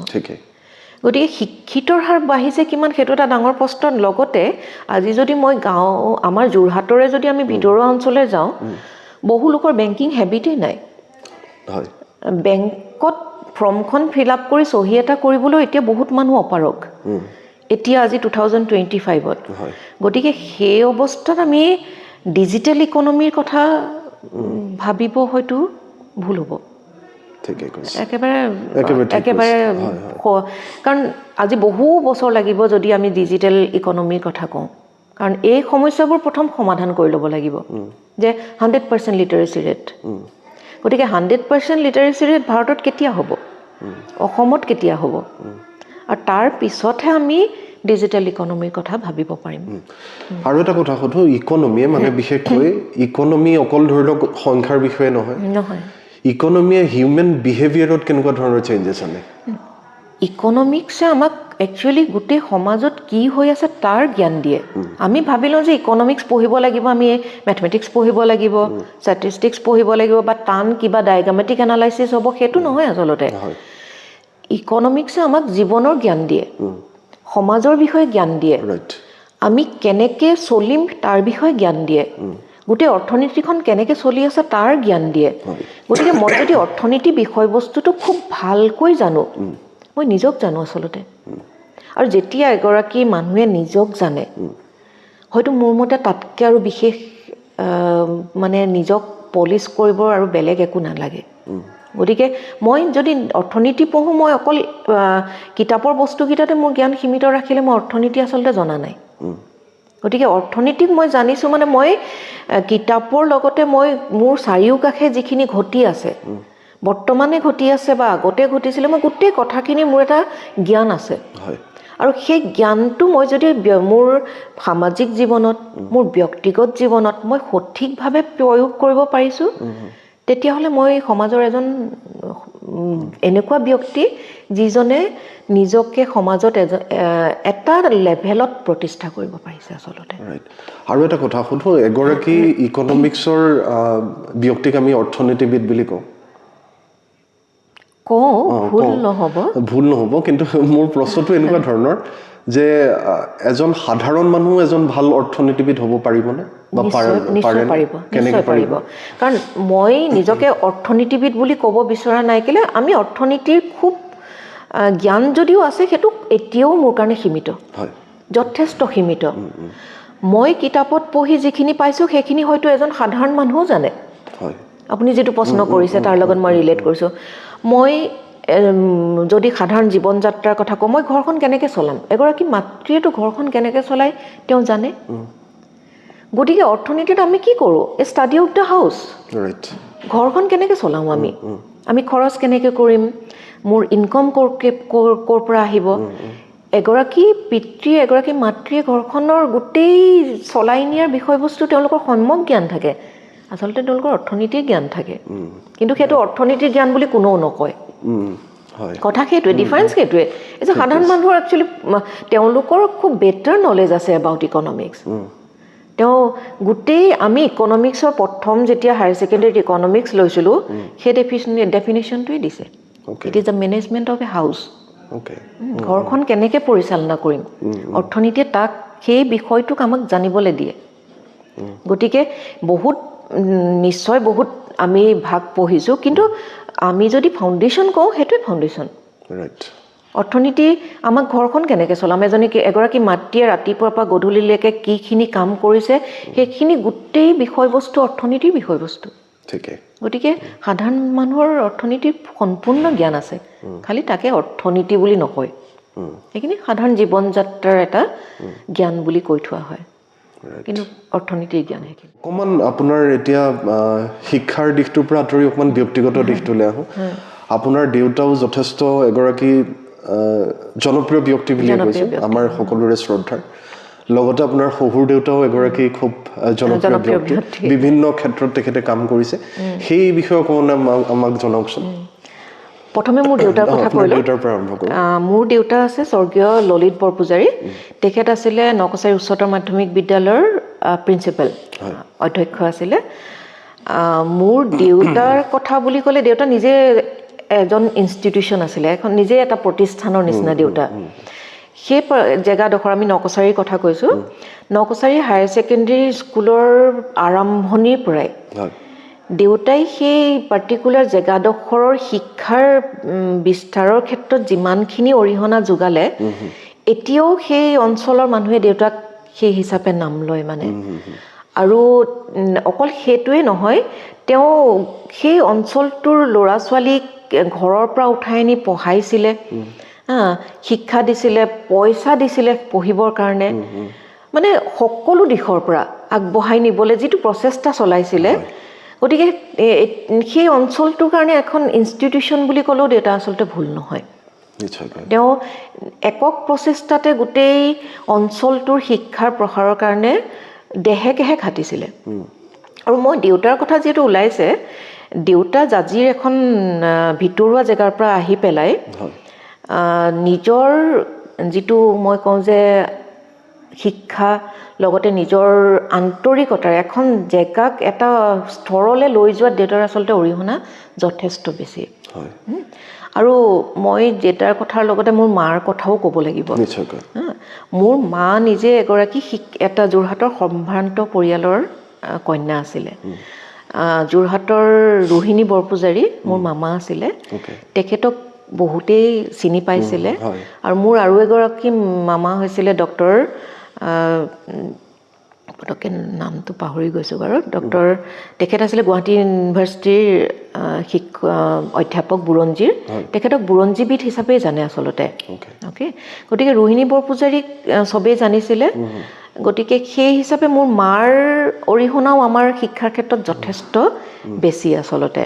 গতিকে শিক্ষিতৰ হাৰ বাঢ়িছে কিমান সেইটো এটা ডাঙৰ প্ৰশ্নৰ লগতে আজি যদি মই গাঁও আমাৰ যোৰহাটৰে যদি আমি ভিতৰুৱা অঞ্চললৈ যাওঁ বহু লোকৰ বেংকিং হেবিটেই নাই বেংকত ফৰ্মখন ফিল আপ কৰি চহী এটা কৰিবলৈ এতিয়া বহুত মানুহ অপাৰগ এতিয়া আজি 2025ত গতিকে সেই অৱস্থাত আমি ডিজিটেল ইকনমিৰ কথা ভাবিব হয়তো ভুল হ'ব একেবাৰে কাৰণ আজি বহু বছৰ লাগিব যদি আমি ডিজিটেল ইকনমিৰ কথা কওঁ কাৰণ এই সমস্যাবোৰ প্ৰথম সমাধান কৰি ল'ব লাগিব যে 100% লিটাৰেচি ৰেট গতিকে 100% লিটাৰেচি ৰেট ভাৰতত কেতিয়া হ'ব অসমত কেতিয়া হ'ব আৰু তাৰ পিছতহে আমি ডিজিটেল ইকনমিৰ কথা ভাবিব পাৰিম আৰু এটা কথা সুধো ইকনমিয়ে মানে বিশেষকৈ ইকনমি অকল ধৰি লওক সংখ্যাৰ বিষয়ে নহয় ইকনমিয়ে হিউমেন বিহেভিয়াৰত কেনেকুৱা ধৰণৰ চেঞ্জেছ আনে ইকনমিক্সে আমাক একচুৱেলি গোটেই সমাজত কি হৈ আছে তাৰ জ্ঞান দিয়ে আমি ভাবি লওঁ যে ইকনমিক্স পঢ়িব লাগিব আমি মেথমেটিক্স পঢ়িব লাগিব ষ্টেটিষ্টিক্স পঢ়িব লাগিব বা টান কিবা ডায়গ্ৰামেটিক এনালাইচিছ হ'ব সেইটো নহয় আচলতে ইকনমিক্সে আমাক জীৱনৰ জ্ঞান দিয়ে সমাজৰ বিষয়ে জ্ঞান দিয়ে আমি কেনেকৈ চলিম তাৰ বিষয়ে জ্ঞান দিয়ে গোটেই অৰ্থনীতিখন কেনেকৈ চলি আছে তাৰ জ্ঞান দিয়ে গতিকে মই যদি অৰ্থনীতি বিষয়বস্তুটো খুব ভালকৈ জানো মই নিজক জানো আচলতে আৰু যেতিয়া এগৰাকী মানুহে নিজক জানে হয়তো মোৰ মতে তাতকৈ আৰু বিশেষ মানে নিজক পলিচ কৰিব আৰু বেলেগ একো নালাগে গতিকে মই যদি অৰ্থনীতি পঢ়োঁ মই অকল কিতাপৰ বস্তুকেইটাতে মোৰ জ্ঞান সীমিত ৰাখিলে মই অৰ্থনীতি আচলতে জনা নাই গতিকে অৰ্থনীতিক মই জানিছোঁ মানে মই কিতাপৰ লগতে মই মোৰ চাৰিওকাষে যিখিনি ঘটি আছে বৰ্তমানে ঘটি আছে বা আগতে ঘটিছিলে মই গোটেই কথাখিনি মোৰ এটা জ্ঞান আছে আৰু সেই জ্ঞানটো মই যদি মোৰ সামাজিক জীৱনত মোৰ ব্যক্তিগত জীৱনত মই সঠিকভাৱে প্ৰয়োগ কৰিব পাৰিছোঁ তেতিয়াহ'লে মই সমাজৰ এজন এনেকুৱা ব্যক্তি যিজনে নিজকে সমাজত এটা লেভেলত প্ৰতিষ্ঠা কৰিব পাৰিছে আচলতে আৰু এটা কথা সুধো এগৰাকী ইকনমিক্সৰ ব্যক্তিক আমি অৰ্থনীতিবিদ বুলি কওঁ ভুল নহ'ব কিন্তু মোৰ প্ৰশ্নটো এনেকুৱা ধৰণৰ যে এজন সাধাৰণ মানুহ এজন ভাল অৰ্থনীতিবিদ হ'ব পাৰিবনে বা নিশ্চয় পাৰিব কাৰণ মই নিজকে অৰ্থনীতিবিদ বুলি ক'ব বিচৰা নাই কেলে আমি অৰ্থনীতিৰ খুব জ্ঞান যদিও আছে সেইটো এতিয়াও মোৰ কাৰণে সীমিত যথেষ্ট সীমিত মই কিতাপত পঢ়ি যিখিনি পাইছোঁ সেইখিনি হয়তো এজন সাধাৰণ মানুহও জানে আপুনি যিটো প্ৰশ্ন কৰিছে তাৰ লগত মই ৰিলেট কৰিছোঁ মই যদি সাধাৰণ জীৱন যাত্ৰাৰ কথা কওঁ মই ঘৰখন কেনেকৈ চলাম এগৰাকী মাতৃয়েতো ঘৰখন কেনেকৈ চলাই তেওঁ জানে গতিকে অৰ্থনীতিত আমি কি কৰোঁ ষ্টাডি অফ দ্য হাউচ ঘৰখন কেনেকৈ চলাওঁ আমি খৰচ কেনেকৈ কৰিম মোৰ ইনকম ক'ৰ পৰা আহিব এগৰাকী পিতৃয়ে এগৰাকী মাতৃয়ে ঘৰখনৰ গোটেই চলাই নিয়াৰ বিষয়বস্তু তেওঁলোকৰ সম্যক জ্ঞান থাকে আচলতে তেওঁলোকৰ অৰ্থনীতিৰ জ্ঞান থাকে কিন্তু সেইটো অৰ্থনীতিৰ জ্ঞান বুলি কোনেও নকয় কথা সেইটোৱে ডিফাৰেঞ্চ সেইটোৱে এই যে সাধাৰণ মানুহৰ একচুৱেলি তেওঁলোকৰ খুব বেটাৰ নলেজ আছে এবাউট ইকনমিক্স তেওঁ গোটেই আমি ইকনমিক্সৰ প্ৰথম যেতিয়া হায়াৰ ছেকেণ্ডেৰীত ইকনমিক্স লৈছিলোঁ সেই ডেফিনেশ্যনটোৱে দিছে it is the management of A house ঘৰখন কেনেকৈ পৰিচালনা কৰিম অৰ্থনীতিয়ে তাক সেই বিষয়টোক আমাক জানিবলৈ দিয়ে গতিকে বহুত নিশ্চয় বহুত আমি ভাগ পঢ়িছোঁ কিন্তু আমি যদি ফাউণ্ডেশ্যন কওঁ সেইটোৱে ফাউণ্ডেশ্যন অৰ্থনীতি আমাক ঘৰখন কেনেকৈ চলাম এগৰাকী মাতৃয়ে ৰাতিপুৱাৰ পৰা গধূলিলৈকে কিখিনি কাম কৰিছে সেইখিনি গোটেই বিষয়বস্তু অৰ্থনীতিৰ বিষয়বস্তু গতিকে সাধাৰণ মানুহৰ অৰ্থনীতিৰ সম্পূৰ্ণ জ্ঞান আছে খালি তাকে অৰ্থনীতি বুলি নকয় সেইখিনি সাধাৰণ জীৱন যাত্ৰাৰ এটা জ্ঞান বুলি কৈ থোৱা হয় কিন্তু অৰ্থনীতিৰ জ্ঞান সেইখিনি অকণমান আপোনাৰ এতিয়া শিক্ষাৰ দিশটোৰ পৰা আঁতৰি অকণমান ব্যক্তিগত দিশটোলৈ আহোঁ আপোনাৰ দেউতাও যথেষ্ট এগৰাকী জনপ্ৰিয় ব্যক্তি বুলিয়ে কৈছে আমাৰ সকলোৰে শ্ৰদ্ধাৰ লগতে আপোনাৰ শহুৰ দেউতাও এগৰাকী খুব জনপ্ৰিয় ব্যক্তি বিভিন্ন ক্ষেত্ৰত তেখেতে কাম কৰিছে সেই বিষয়ে অকণমান আমাক জনাওকচোন প্ৰথমে মোৰ দেউতাৰ কথা কৈলোঁ মোৰ দেউতা আছে স্বৰ্গীয় ললিত বৰপূজাৰী তেখেত আছিলে নকছাৰী উচ্চতৰ মাধ্যমিক বিদ্যালয়ৰ প্ৰিন্সিপাল অধ্যক্ষ আছিলে মোৰ দেউতাৰ কথা বুলি ক'লে দেউতা নিজে এজন ইনষ্টিটিউশ্যন আছিলে এখন নিজে এটা প্ৰতিষ্ঠানৰ নিচিনা দেউতা সেই জেগাডোখৰ আমি নকছাৰীৰ কথা কৈছোঁ নকছাৰী হায়াৰ ছেকেণ্ডেৰী স্কুলৰ আৰম্ভণিৰ পৰাই দেউতাই সেই পাৰ্টিকুলাৰ জেগাডোখৰৰ শিক্ষাৰ বিস্তাৰৰ ক্ষেত্ৰত যিমানখিনি অৰিহণা যোগালে এতিয়াও সেই অঞ্চলৰ মানুহে দেউতাক সেই হিচাপে নাম লয় মানে আৰু অকল সেইটোৱে নহয় তেওঁ সেই অঞ্চলটোৰ ল'ৰা ছোৱালীক ঘৰৰ পৰা উঠাই আনি পঢ়াইছিলে শিক্ষা দিছিলে পইচা দিছিলে পঢ়িবৰ কাৰণে মানে সকলো দিশৰ পৰা আগবঢ়াই নিবলৈ যিটো প্ৰচেষ্টা চলাইছিলে গতিকে সেই অঞ্চলটোৰ কাৰণে এখন ইনষ্টিটিউশ্যন বুলি ক'লেও দেউতা আচলতে ভুল নহয় তেওঁ একক প্ৰচেষ্টাতে গোটেই অঞ্চলটোৰ শিক্ষাৰ প্ৰসাৰৰ কাৰণে দেহে কেহে খাটিছিলে আৰু মই দেউতাৰ কথা যিহেতু ওলাইছে দেউতা জাজিৰ এখন ভিতৰুৱা জেগাৰ পৰা আহি পেলাই নিজৰ যিটো মই কওঁ যে শিক্ষা লগতে নিজৰ আন্তৰিকতাৰ এখন জেগাক এটা স্তৰলৈ লৈ যোৱাত দেউতাৰ আচলতে অৰিহণা যথেষ্ট বেছি আৰু মই দেউতাৰ কথাৰ লগতে মোৰ মাৰ কথাও ক'ব লাগিব মোৰ মা নিজে এগৰাকী এটা যোৰহাটৰ সম্ভ্ৰান্ত পৰিয়ালৰ কন্যা আছিলে যোৰহাটৰ ৰোহিণী বৰপূজাৰী মোৰ মামা আছিলে তেখেতক বহুতেই চিনি পাইছিলে আৰু মোৰ আৰু এগৰাকী মামা হৈছিলে ডক্টৰ পটককৈ নামটো পাহৰি গৈছোঁ বাৰু ডক্টৰ তেখেত আছিলে গুৱাহাটী ইউনিভাৰ্চিটিৰ অধ্যাপক বুৰঞ্জীৰ তেখেতক বুৰঞ্জীবিদ হিচাপেই জানে আচলতে অ'কে গতিকে ৰোহিণী বৰপূজাৰীক চবেই জানিছিলে গতিকে সেই হিচাপে মোৰ মাৰ অৰিহণাও আমাৰ শিক্ষাৰ ক্ষেত্ৰত যথেষ্ট বেছি আচলতে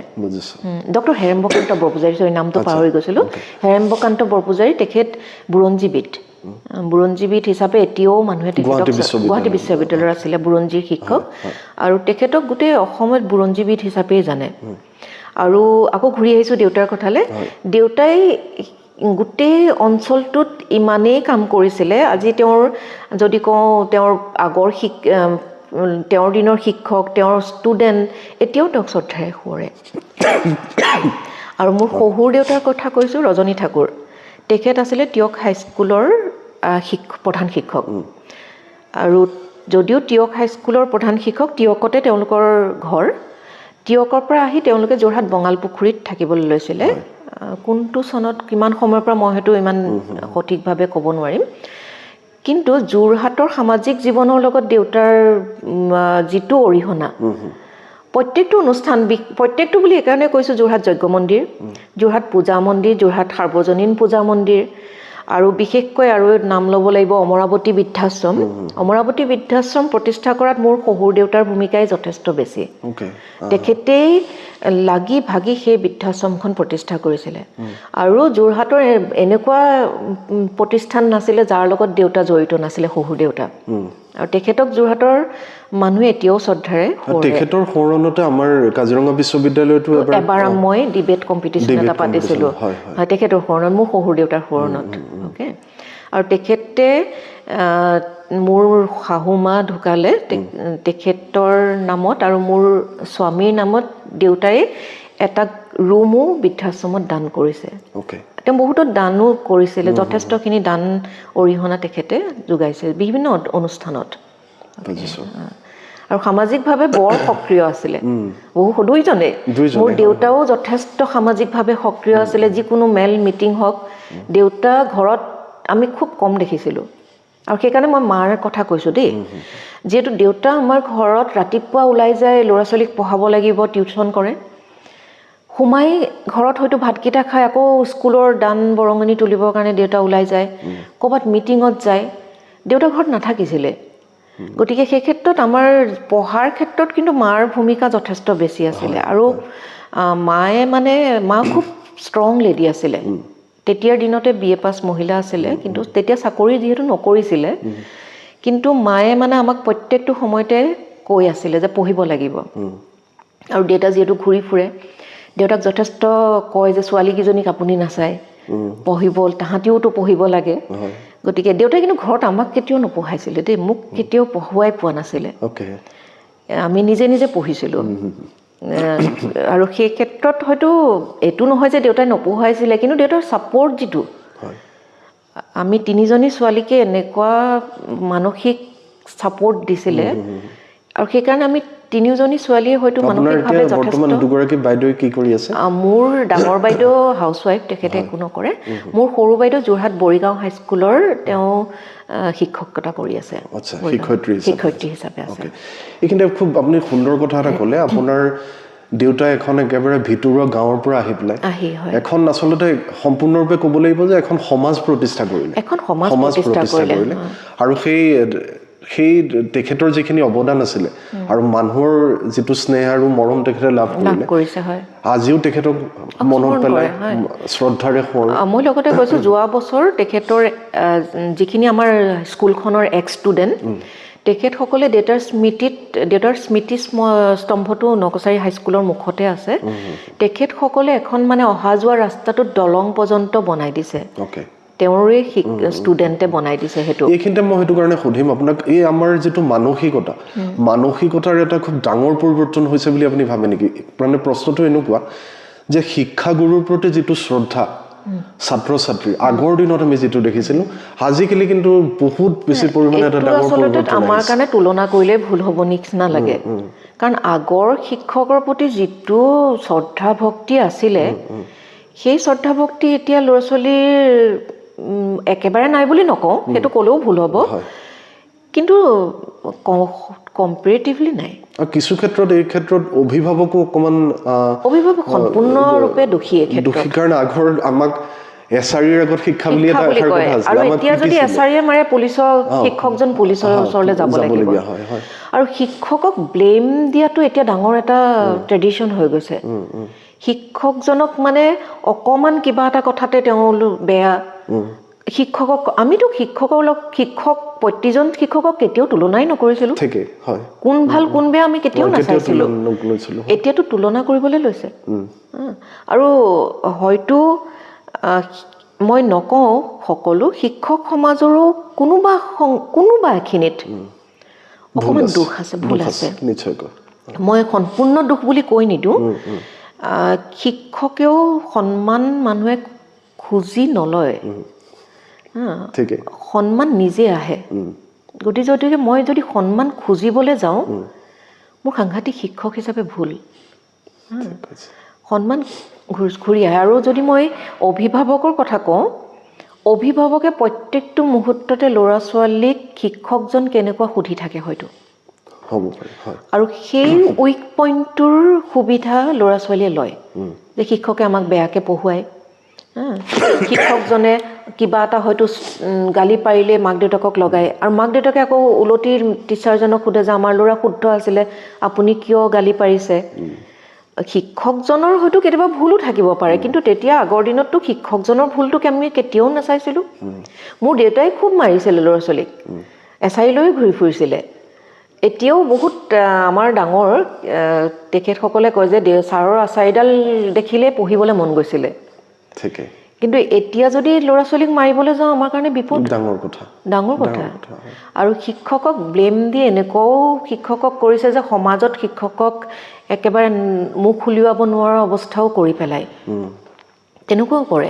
ডক্টৰ হেৰেম্বকান্ত বৰপূজাৰী নামটো পাহৰি গৈছিলোঁ হেৰেম্বকান্ত বৰপূজাৰী তেখেত বুৰঞ্জীবিদ হিচাপে এতিয়াও মানুহে তেখেতক গুৱাহাটী বিশ্ববিদ্যালয়ৰ আছিলে বুৰঞ্জীৰ শিক্ষক আৰু তেখেতক গোটেই অসমত বুৰঞ্জীবিদ হিচাপেই জানে আৰু আকৌ ঘূৰি আহিছোঁ দেউতাৰ কথালৈ দেউতাই গোটেই অঞ্চলটোত ইমানেই কাম কৰিছিলে আজি তেওঁৰ যদি কওঁ তেওঁৰ আগৰ তেওঁৰ দিনৰ শিক্ষক তেওঁৰ ষ্টুডেণ্ট এতিয়াও তেওঁক শ্ৰদ্ধাৰে সোঁৱৰে আৰু মোৰ শহুৰ দেউতাৰ কথা কৈছোঁ ৰজনী ঠাকুৰ তেখেত আছিলে টিয়ক হাইস্কুলৰ প্ৰধান শিক্ষক আৰু যদিও টিয়ক হাইস্কুলৰ প্ৰধান শিক্ষক টিয়কতে তেওঁলোকৰ ঘৰ টিয়কৰ পৰা আহি তেওঁলোকে যোৰহাট বঙালপুখুৰীত থাকিবলৈ লৈছিলে কোনটো চনত কিমান সময়ৰ পৰা মই হয়তো ইমান সঠিকভাৱে ক'ব নোৱাৰিম কিন্তু যোৰহাটৰ সামাজিক জীৱনৰ লগত দেউতাৰ যিটো অৰিহণা প্ৰত্যেকটো অনুষ্ঠান প্ৰত্যেকটো বুলি এইকাৰণে কৈছোঁ যোৰহাট যজ্ঞ মন্দিৰ যোৰহাট পূজা মন্দিৰ যোৰহাট সাৰ্বজনীন পূজা মন্দিৰ আৰু বিশেষকৈ আৰু নাম ল'ব লাগিব অমৰাৱতী বৃদ্ধাশ্ৰম প্ৰতিষ্ঠা কৰাত মোৰ শহুৰ দেউতাৰ ভূমিকাই যথেষ্ট বেছি তেখেতেই লাগি ভাগি সেই বৃদ্ধাশ্ৰমখন প্ৰতিষ্ঠা কৰিছিলে আৰু যোৰহাটৰ এনেকুৱা প্ৰতিষ্ঠান নাছিলে যাৰ লগত দেউতা জড়িত নাছিলে শহুৰ দেউতা আৰু তেখেতক যোৰহাটৰ মানুহে এতিয়াও শ্ৰদ্ধাৰে তেখেতৰ সোঁৱৰণতে আমাৰ কাজিৰঙা বিশ্ববিদ্যালয়তো এবাৰ মই ডিবেট কম্পিটিশ্যন এটা পাতিছিলোঁ তেখেতৰ সোঁৱৰণত মোৰ শহুৰ দেউতাৰ সোঁৱৰণত অ'কে আৰু তেখেতে মোৰ শাহু মা ঢুকালে তেখেতৰ নামত আৰু মোৰ স্বামীৰ নামত দেউতাই এটা ৰুমো বৃদ্ধাশ্ৰমত দান কৰিছে তেওঁ বহুতো দানো কৰিছিলে যথেষ্টখিনি দান অৰিহণা তেখেতে যোগাইছে বিভিন্ন অনুষ্ঠানত আৰু সামাজিকভাৱে বৰ সক্ৰিয় আছিলে দুইজনে মোৰ দেউতাও যথেষ্ট সামাজিকভাৱে সক্ৰিয় আছিলে যিকোনো মেল মিটিং হওক দেউতা ঘৰত আমি খুব কম দেখিছিলোঁ আৰু সেইকাৰণে মই মাৰ কথা কৈছোঁ দেই যিহেতু দেউতা আমাৰ ঘৰত ৰাতিপুৱা ওলাই যায় ল'ৰা ছোৱালীক পঢ়াব লাগিব টিউচন কৰে সোমাই ঘৰত হয়তো ভাতকেইটা খাই আকৌ স্কুলৰ দান বৰঙণি তুলিবৰ কাৰণে দেউতা ওলাই যায় ক'ৰবাত মিটিঙত যায় দেউতা ঘৰত নাথাকিছিলে গতিকে সেই ক্ষেত্ৰত আমাৰ পঢ়াৰ ক্ষেত্ৰত কিন্তু মাৰ ভূমিকা যথেষ্ট বেছি আছিলে আৰু মা খুব ষ্ট্ৰং লেডি আছিলে তেতিয়াৰ দিনতে BA পাছ মহিলা আছিলে কিন্তু তেতিয়া চাকৰি যিহেতু নকৰিছিলে কিন্তু মায়ে মানে আমাক প্ৰত্যেকটো সময়তে কৈ আছিলে যে পঢ়িব লাগিব আৰু দেউতা যিহেতু ঘূৰি ফুৰে দেউতাক যথেষ্ট কয় যে ছোৱালীকেইজনীক আপুনি নাচায় পঢ়িব তাহাঁতিওতো পঢ়িব লাগে গতিকে দেউতাই কিন্তু ঘৰত আমাক কেতিয়াও নপঢ়াইছিলে দেই মোক কেতিয়াও পঢ়ুৱাই পোৱা নাছিলে আমি নিজে নিজে পঢ়িছিলোঁ আৰু সেই ক্ষেত্ৰত হয়তো এইটো নহয় যে দেউতাই নপঢ়াইছিলে কিন্তু দেউতাৰ ছাপৰ্ট যিটো আমি তিনিজনী ছোৱালীকে এনেকুৱা মানসিক ছাপৰ্ট দিছিলে আৰু সেইকাৰণে আমি তিনিওজনী ছোৱালীয়ে হয়তো মানসিকভাৱে যথেষ্ট দুগৰাকী বাইদেউ কি কৰি আছে মোৰ ডাঙৰ বাইদেউ হাউচৱাইফ তেখেতে একো নকৰে মোৰ সৰু বাইদেউ যোৰহাট বৰিগাঁও হাইস্কুলৰ তেওঁ শিক্ষকতা কৰি আছে শিক্ষয়িত্ৰী হিচাপে আছে এইখিনিতে খুব আপুনি সুন্দৰ কথা এটা ক'লে আপোনাৰ দেউতাই এখন একেবাৰে ভিতৰুৱা গাঁৱৰ পৰা আহি পেলাই এখন আচলতে সম্পূৰ্ণৰূপে ক'ব লাগিব যে এখন সমাজ প্ৰতিষ্ঠা কৰিলে আৰু সেই তেখেতৰ যিখিনি অৱদান আছিলে আৰু মানুহৰ যিটো স্নেহ আৰু মৰম তেখেতে লাভ কৰিছে আজিও তেখেতক মনত পেলাই শ্ৰদ্ধাৰে মই লগতে কৈছোঁ যোৱা বছৰ তেখেতৰ যিখিনি আমাৰ স্কুলখনৰ ষ্টুডেণ্ট তেখেতসকলে দেউতাৰ স্মৃতি স্তম্ভটো নকছাৰী হাইস্কুলৰ মুখতে আছে তেখেতসকলে এখন মানে অহা যোৱা ৰাস্তাটোত দলং পৰ্যন্ত বনাই দিছে তেওঁৰে ষ্টুডেণ্টে বনাই দিছে সেইটো এইখিনিতে মই সেইটো কাৰণে সুধিম আপোনাক এই আমাৰ যিটো মানসিকতাৰ এটা খুব ডাঙৰ পৰিৱৰ্তন হৈছে বুলি আপুনি ভাবে নেকি মানে প্ৰশ্নটো এনেকুৱা যে শিক্ষাগুৰুৰ প্ৰতি যিটো শ্ৰদ্ধা ছাত্ৰ ছাত্ৰী আগৰ দিনত আমি যিটো দেখিছিলোঁ আজিকালি কিন্তু বহুত বেছি পৰিমাণে এটা ডাঙৰ পৰিৱৰ্তন আমাৰ কাৰণে তুলনা কৰিলে ভুল হ'ব নিচিনা লাগে কাৰণ আগৰ শিক্ষকৰ প্ৰতি যিটো শ্ৰদ্ধা ভক্তি আছিলে সেই শ্ৰদ্ধা ভক্তি এতিয়া ল'ৰা ছোৱালীৰ একেবাৰে নাই বুলি নকওঁ সেইটো ক'লেও ভুল হ'ব কিন্তু কম্পেৰেটিভলি নাই কিছু ক্ষেত্ৰত এই ক্ষেত্ৰত অভিভাৱকো অকণমান সম্পূৰ্ণৰূপে দোষী কাৰণ আগৰ আমাক এছাৰিৰ আগত শিক্ষা বুলি এটা কথা আছিল আৰু এতিয়া যদি এছাৰিয়ে মাৰে শিক্ষকজন পুলিচৰ ওচৰলৈ যাব লাগিব আৰু শিক্ষকক ব্লেম দিয়াটো এতিয়া ডাঙৰ এটা ট্ৰেডিশ্যন হৈ গৈছে শিক্ষকজনক মানে অকণমান কিবা এটা কথাতে তেওঁ বেয়া শিক্ষকক আমিতো প্ৰতিজন শিক্ষকক কেতিয়াও তুলনাই নকৰিছিলোঁ কোন ভাল কোন বেয়া আমি কেতিয়াও নাচাইছিলোঁ এতিয়াতো তুলনা কৰিবলৈ লৈছে আৰু হয়তো মই নকওঁ সকলো শিক্ষক সমাজৰো কোনোবা এখিনিত অকণমান দুখ আছে ভুল আছে মই সম্পূৰ্ণ দুখ বুলি কৈ নিদিওঁ শিক্ষকেও সন্মান মানুহে খুজি নলয় ঠিকেই সন্মান নিজে আহে গতিকে মই যদি সন্মান খুজিবলৈ যাওঁ মোৰ সাংঘাতিক শিক্ষক হিচাপে ভুল সন্মান ঘূৰি আহে আৰু যদি মই অভিভাৱকৰ কথা কওঁ অভিভাৱকে প্ৰত্যেকটো মুহূৰ্ততে ল'ৰা ছোৱালীক শিক্ষকজন কেনেকুৱা সুধি থাকে হয়তো হ'ব পাৰে হয় আৰু সেই উইক পইণ্টটোৰ সুবিধা ল'ৰা ছোৱালীয়ে লয় যে শিক্ষকে আমাক বেয়াকৈ পঢ়ুৱায় শিক্ষকজনে কিবা এটা হয়তো গালি পাৰিলে মাক দেউতাকক লগায় আৰু মাক দেউতাকে আকৌ উলটি টিচাৰজনক সোধে যে আমাৰ ল'ৰা শুদ্ধ আছিলে আপুনি কিয় গালি পাৰিছে শিক্ষকজনৰ হয়তো কেতিয়াবা ভুলো থাকিব পাৰে কিন্তু তেতিয়া আগৰ দিনততো শিক্ষকজনৰ ভুলটোকে আমি কেতিয়াও নাচাইছিলোঁ মোৰ দেউতাই খুব মাৰিছিলে ল'ৰা ছোৱালীক এছাৰি লৈ ঘূৰি ফুৰিছিলে এতিয়াও বহুত আমাৰ ডাঙৰ তেখেতসকলে কয় যে ছাৰৰ আচাৰিডাল দেখিলে পঢ়িবলৈ মন গৈছিলে ঠিকে কিন্তু এতিয়া যদি ল'ৰা ছোৱালীক মাৰিবলৈ যাওঁ আমাৰ কাৰণে বিপদ ডাঙৰ কথা আৰু শিক্ষকক ব্লেম দি এনেকুৱাও শিক্ষকক কৰিছে যে সমাজত শিক্ষকক একেবাৰে মুখ উলিয়াব নোৱাৰা অৱস্থাও কৰি পেলায় তেনেকুৱাও কৰে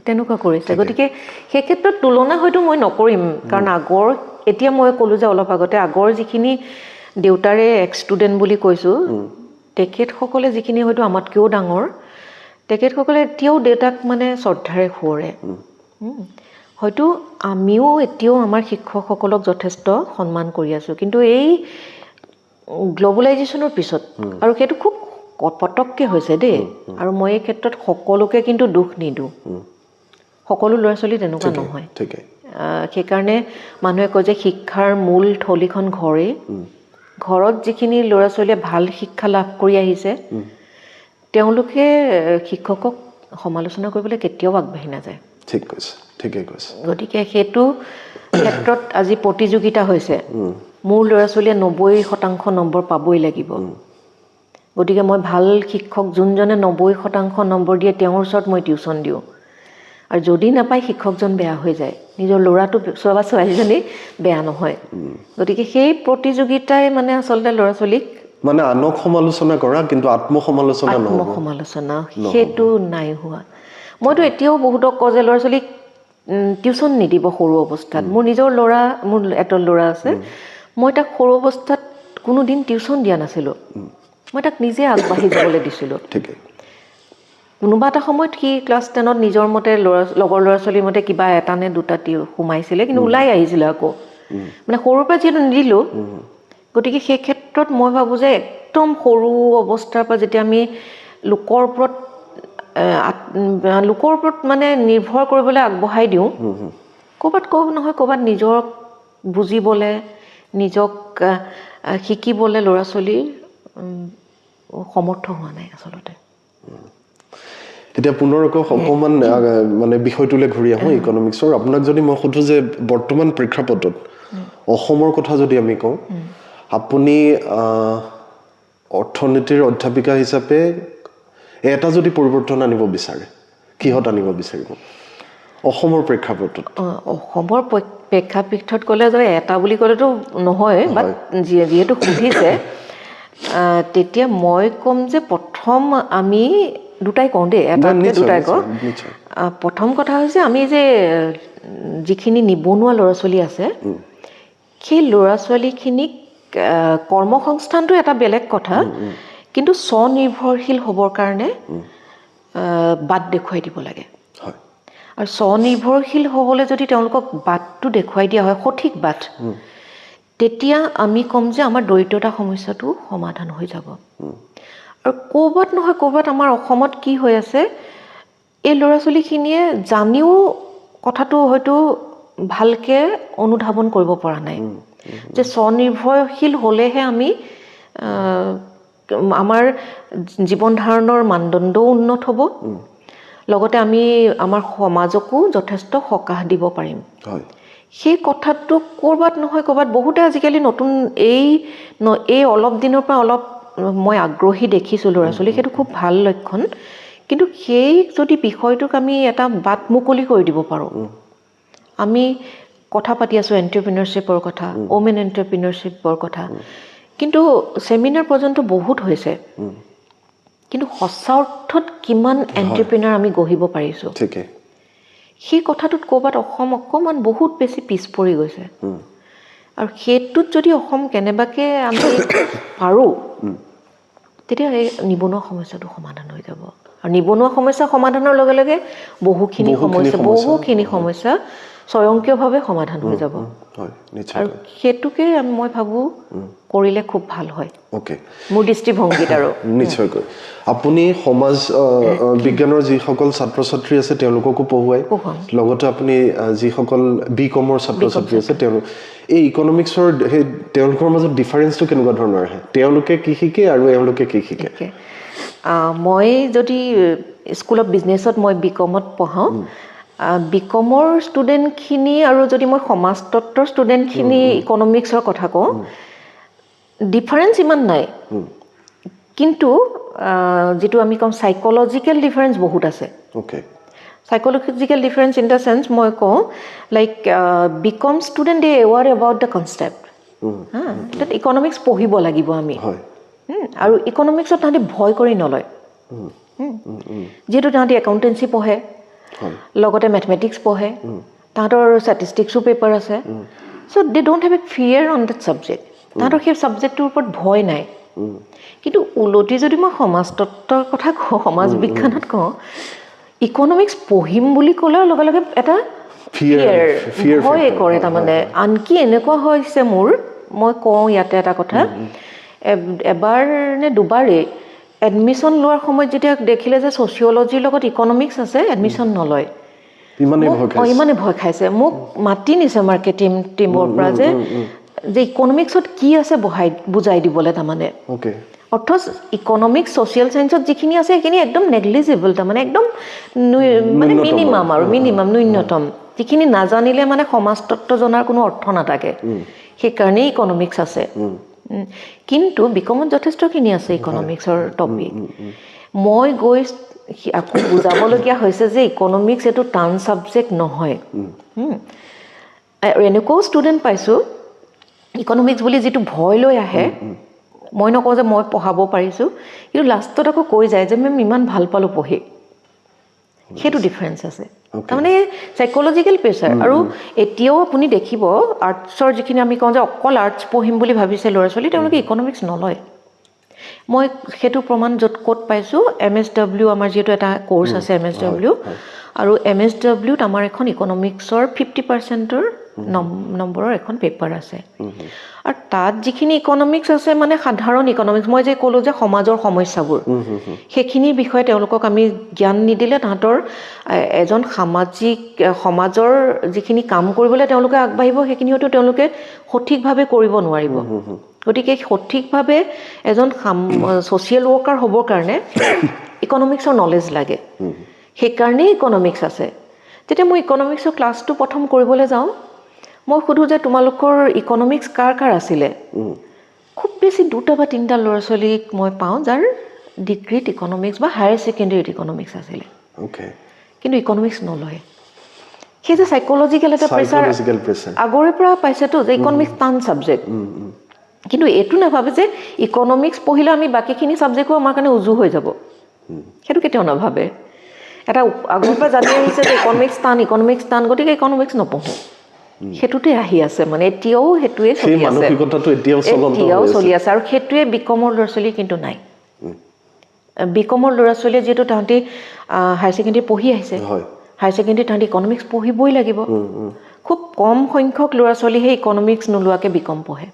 তেনেকুৱা কৰিছে গতিকে সেই ক্ষেত্ৰত তুলনা হয়তো মই নকৰিম কাৰণ আগৰ এতিয়া মই ক'লোঁ যে অলপ আগতে আগৰ যিখিনি দেউতাৰে এক্স ষ্টুডেণ্ট বুলি কৈছোঁ তেখেতসকলে যিখিনি হয়তো আমাতকৈও ডাঙৰ তেখেতসকলে এতিয়াও দেউতাক মানে শ্ৰদ্ধাৰে সোঁৱৰে হয়তো আমিও এতিয়াও আমাৰ শিক্ষকসকলক যথেষ্ট সন্মান কৰি আছোঁ কিন্তু এই গ্ল'বেলাইজেশ্যনৰ পিছত আৰু সেইটো খুব পটককৈ হৈছে দেই আৰু মই এই ক্ষেত্ৰত সকলোকে কিন্তু দুখ নিদিওঁ সকলো ল'ৰা ছোৱালী তেনেকুৱা নহয় সেইকাৰণে মানুহে কয় যে শিক্ষাৰ মূল থলীখন ঘৰেই ঘৰত যিখিনি ল'ৰা ছোৱালীয়ে ভাল শিক্ষা লাভ কৰি আহিছে তেওঁলোকে শিক্ষকক সমালোচনা কৰিবলৈ কেতিয়াও আগবাঢ়ি নাযায় ঠিক কৈছে ঠিকেই কৈছে গতিকে সেইটো ক্ষেত্ৰত আজি প্ৰতিযোগিতা হৈছে মোৰ ল'ৰা ছোৱালীয়ে 90% নম্বৰ পাবই লাগিব গতিকে মই ভাল শিক্ষক যোনজনে 90% নম্বৰ দিয়ে তেওঁৰ ওচৰত মই টিউশ্যন দিওঁ আৰু যদি নাপায় শিক্ষকজন বেয়া হৈ যায় নিজৰ ল'ৰাটো বা ছোৱালীজনী বেয়া নহয় গতিকে সেই প্ৰতিযোগিতাই মানে আচলতে ল'ৰা ছোৱালীক মানে আনক সমালোচনা কৰা কিন্তু আত্মসমালোচনা সেইটো নাই হোৱা মইতো এতিয়াও বহুতক কওঁ যে ল'ৰা ছোৱালীক টিউশ্যন নিদিব সৰু অৱস্থাত মোৰ নিজৰ মোৰ এটা ল'ৰা আছে মই তাক সৰু অৱস্থাত কোনোদিন টিউশ্যন দিয়া নাছিলোঁ মই তাক নিজে আগবাঢ়ি যাবলৈ দিছিলোঁ কোনোবা এটা সময়ত সি ক্লাছ 10ত নিজৰ মতে লগৰ ল'ৰা ছোৱালীৰ মতে কিবা এটা নে দুটা সোমাইছিলে কিন্তু ওলাই আহিছিলে আকৌ মানে সৰুৰ পৰা যিহেতু নিদিলোঁ গতিকে সেই ক্ষেত্ৰত মই ভাবোঁ যে একদম সৰু অৱস্থাৰ পৰা যেতিয়া আমি লোকৰ ওপৰত মানে নিৰ্ভৰ কৰিবলৈ আগবঢ়াই দিওঁ ক'ৰবাত নিজক বুজিবলৈ নিজক শিকিবলৈ ল'ৰা ছোৱালীৰ সমৰ্থ হোৱা নাই আচলতে এতিয়া পুনৰ অকণমান মানে বিষয়টোলৈ ঘূৰি আহোঁ ইকনমিক্সৰ আপোনাক যদি মই সোধোঁ যে বৰ্তমান প্ৰেক্ষাপটত অসমৰ কথা যদি আমি কওঁ আপুনি অৰ্থনীতিৰ অধ্যাপিকা হিচাপে এটা যদি পৰিৱৰ্তন আনিব বিচাৰে কিহত আনিব বিচাৰিব অসমৰ প্ৰেক্ষাপটত অসমৰ প্ৰেক্ষাপটত ক'লে যে এটা বুলি ক'লেতো নহয় বাট যিহেতু সুধিছে তেতিয়া মই ক'ম যে প্ৰথম আমি দুটাই কওঁ দেই দুটাই কওঁ প্ৰথম কথা হৈছে আমি যে যিখিনি নিবনুৱা ল'ৰা ছোৱালী আছে সেই ল'ৰা ছোৱালীখিনিক কৰ্মসংস্থানটো এটা বেলেগ কথা কিন্তু স্বনিৰ্ভৰশীল হ'বৰ কাৰণে বাট দেখুৱাই দিব লাগে আৰু স্বনিৰ্ভৰশীল হ'বলৈ যদি তেওঁলোকক বাটটো দেখুৱাই দিয়া হয় সঠিক বাট তেতিয়া আমি ক'ম যে আমাৰ দৰিদ্ৰতা সমস্যাটো সমাধান হৈ যাব আৰু ক'ৰবাত নহয় ক'ৰবাত আমাৰ অসমত কি হৈ আছে এই ল'ৰা ছোৱালীখিনিয়ে জানিও কথাটো হয়তো ভালকৈ অনুধাৱন কৰিব পৰা নাই যে স্বনিৰ্ভৰশীল হ'লেহে আমি আমাৰ জীৱন ধাৰণৰ মানদণ্ডও উন্নত হ'ব লগতে আমি আমাৰ সমাজকো যথেষ্ট সকাহ দিব পাৰিম সেই কথাটো ক'ৰবাত নহয় ক'ৰবাত বহুতে আজিকালি নতুন এই অলপ দিনৰ পৰা অলপ মই আগ্ৰহী দেখিছোঁ ল'ৰা ছোৱালী সেইটো খুব ভাল লক্ষণ কিন্তু সেই যদি বিষয়টোক আমি এটা বাট মুকলি কৰি দিব পাৰোঁ আমি কথা পাতি আছোঁ এণ্টাৰপ্ৰিনাৰশ্বিপৰ কথা ওমেন এণ্টাৰপ্ৰিনাৰশ্বিপৰ কথা কিন্তু চেমিনাৰ পৰ্যন্ত বহুত হৈছে কিন্তু সঁচা অৰ্থত কিমান এণ্টাৰপ্ৰিনাৰ আমি গঢ়িব পাৰিছোঁ সেই কথাটোত ক'ৰবাত অসম অকণমান বহুত বেছি পিছ পৰি গৈছে আৰু সেইটোত যদি অসম কেনেবাকৈ আমি পাৰোঁ তেতিয়া এই নিবনুৱা সমস্যাটো সমাধান হৈ যাব আৰু নিবনুৱা সমস্যা সমাধানৰ লগে লগে বহুখিনি সমস্যা স্বয়ংক্ৰিয়ভাৱে সমাধান হৈ যাব আৰু সেইটোকে মই ভাবোঁ কৰিলে খুব ভাল হয় মোৰ দৃষ্টিভংগীত আৰু নিশ্চয়কৈ আপুনি সমাজ বিজ্ঞানৰ যিসকল ছাত্ৰ ছাত্ৰী আছে তেওঁলোককো পঢ়ুৱাই লগতে আপুনি যিসকল BCom ছাত্ৰ ছাত্ৰী আছে তেওঁলোক এই ইকনমিক্সৰ সেই তেওঁলোকৰ মাজত ডিফাৰেঞ্চটো কেনেকুৱা ধৰণৰ আহে তেওঁলোকে কি শিকে আৰু এওঁলোকে কি শিকে মই যদি স্কুল অফ বিজনেছত মই BComত পঢ়াওঁ BComৰ ষ্টুডেণ্টখিনি আৰু যদি মই সমাজতত্বৰ ষ্টুডেণ্টখিনি ইকনমিক্সৰ কথা কওঁ ডিফাৰেঞ্চ ইমান নাই কিন্তু যেটো আমি কম সাইকোলজিক্যাল ডিফারেন্স বহুত আছে okay psychological difference in the sense মই কওঁ like BCom student they aware about the concept that economics পঢ়িব লাগিব আমি আৰু ইকনমিক্সত তাহাঁতি ভয় কৰি নলয় যেটো তাহাঁতি একাউন্টেন্সি পঢ়ে লগতে ম্যাথমেটিক্স পঢ়ে তাহাঁতৰ স্ট্যাটিস্টিক্সো পেপাৰ আছে so they don't have a ফিয়াৰ on that subject তাহাঁতৰ সেই সাবজেক্টটোৰ ওপৰত ভয় নাই কিন্তু উলটি যদি মই সমাজতত্বৰ কথা কওঁ সমাজ বিজ্ঞানত কওঁ ইকনমিক্স পঢ়িম বুলি ক'লে লগে লগে এটা ফিয়াৰ ভয় কৰে তাৰমানে আনকি এনেকুৱা হৈছে মোৰ মই কওঁ ইয়াতে এটা কথা এবাৰ নে দুবাৰেই এডমিশ্যন লোৱাৰ সময়ত যেতিয়া দেখিলে যে ছচিয়লজিৰ লগত ইকনমিক্স আছে এডমিশ্যন নলয় ইমানে ভয় খাইছে মোক মাতি নিছে মাৰ্কেটিং টিমৰ পৰা যে ইকনমিক্সত কি আছে বুজাই দিবলৈ তাৰমানে অৰ্থচ ইকনমিক্স ছ'চিয়েল চায়েন্সত যিখিনি আছে সেইখিনি একদম নেগলিজিবল তাৰমানে একদম মানে মিনিমাম ন্যূনতম যিখিনি নাজানিলে মানে সমাজতত্ত্ব জনাৰ কোনো অৰ্থ নাথাকে সেইকাৰণেই ইকনমিক্স আছে কিন্তু BComত যথেষ্টখিনি আছে ইকনমিক্সৰ টপিক মই গৈ আকৌ বুজাবলগীয়া হৈছে যে ইকনমিক্স এইটো টান ছাবজেক্ট নহয় এনেকুৱাও ষ্টুডেণ্ট পাইছোঁ ইকনমিক্স বুলি যিটো ভয় লৈ আহে মই নকওঁ যে মই পঢ়াব পাৰিছোঁ কিন্তু লাষ্টত আকৌ কৈ যায় যে মেম ইমান ভাল পালোঁ পঢ়ি সেইটো ডিফাৰেঞ্চ আছে তাৰমানে সাইকোলজিক্যাল প্ৰেছাৰ আৰু এতিয়াও আপুনি দেখিব আৰ্টছৰ যিখিনি আমি কওঁ যে অকল আৰ্টছ পঢ়িম বুলি ভাবিছে ল'ৰা ছোৱালী তেওঁলোকে ইকনমিক্স নলয় মই সেইটো প্ৰমাণ য'ত ক'ত পাইছোঁ MSW আমাৰ যিহেতু এটা কোৰ্চ আছে MSW আৰু MSWত আমাৰ এখন ইকনমিক্সৰ 50%ৰ নম্বৰৰ এখন পেপাৰ আছে আৰু তাত যিখিনি ইকনমিক্স আছে মানে সাধাৰণ ইকনমিক্স মই যে ক'লোঁ যে সমাজৰ সমস্যাবোৰ সেইখিনিৰ বিষয়ে তেওঁলোকক আমি জ্ঞান নিদিলে তাহাঁতৰ এজন সমাজৰ যিখিনি কাম কৰিবলৈ তেওঁলোকে আগবাঢ়িব সেইখিনি হয়তো তেওঁলোকে সঠিকভাৱে কৰিব নোৱাৰিব গতিকে সঠিকভাৱে এজন ছ'চিয়েল ৱৰ্কাৰ হ'বৰ কাৰণে ইকনমিক্সৰ নলেজ লাগে সেইকাৰণেই ইকনমিক্স আছে যেতিয়া মই ইকনমিক্সৰ ক্লাছটো প্ৰথম কৰিবলৈ যাওঁ মই সুধোঁ যে তোমালোকৰ ইকনমিক্স কাৰ আছিলে খুব বেছি 2টা বা 3টা ল'ৰা ছোৱালীক মই পাওঁ যাৰ ডিগ্ৰীত ইকনমিক্স বা হায়াৰ ছেকেণ্ডেৰীত ইকনমিক্স আছিলে কিন্তু ইকনমিক্স নলয় সেই যে সাইকোলজিক্যাল এটা প্ৰেছাৰ আগৰে পৰা পাইছেতো যে ইকনমিক্স টান ছাবজেক্ট কিন্তু এইটো নাভাবে যে ইকনমিক্স পঢ়িলে আমি বাকীখিনি ছাবজেক্টও আমাৰ কাৰণে উজু হৈ যাব সেইটো কেতিয়াও নাভাবে এটা আগৰ পৰা জানি আহিছে যে ইকনমিক্স টান গতিকে ইকনমিক্স নপঢ়োঁ সেইটোতে আহি আছে মানে এতিয়াও সেইটোৱে চলি আছে আৰু সেইটোৱে BComৰ ল'ৰা ছোৱালী কিন্তু নাই BComৰ ল'ৰা ছোৱালীয়ে যিহেতু তাহাঁতি হায়াৰ ছেকেণ্ডেৰী পঢ়ি আহিছে হায়াৰ ছেকেণ্ডেৰী তাহাঁতি ইকনমিক্স পঢ়িবই লাগিব খুব কম সংখ্যক ল'ৰা ছোৱালীহে ইকনমিক্স নোলোৱাকৈ BCom পঢ়ে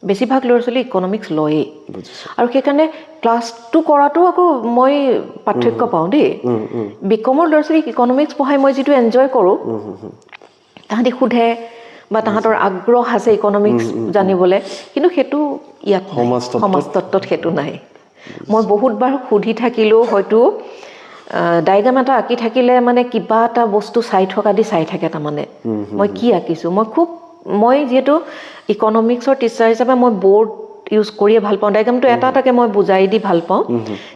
বেছিভাগ ল'ৰা ছোৱালী ইকনমিক্স লয়েই আৰু সেইকাৰণে ক্লাছটো কৰাটো আকৌ মই পাৰ্থক্য পাওঁ দেই BComৰ ল'ৰা ছোৱালীক ইকনমিক্স পঢ়াই মই যিটো এনজয় কৰোঁ তাহাঁতি সোধে বা তাহাঁতৰ আগ্ৰহ আছে ইকনমিক্স জানিবলৈ কিন্তু সেইটো ইয়াত সমাজতত্ত্বত সেইটো নাই মই বহুতবাৰ সুধি থাকিলেও হয়তো ডায়েগ্ৰাম এটা আঁকি থাকিলে মানে কিবা এটা বস্তু চাই থাকে তাৰমানে মই কি আঁকিছোঁ মই যিহেতু ইকনমিক্সৰ টিচাৰ হিচাপে মই বৰ্ড ইউজ কৰিয়ে ভাল পাওঁ ডায়েগ্ৰামটো এটাকে মই বুজাই দি ভাল পাওঁ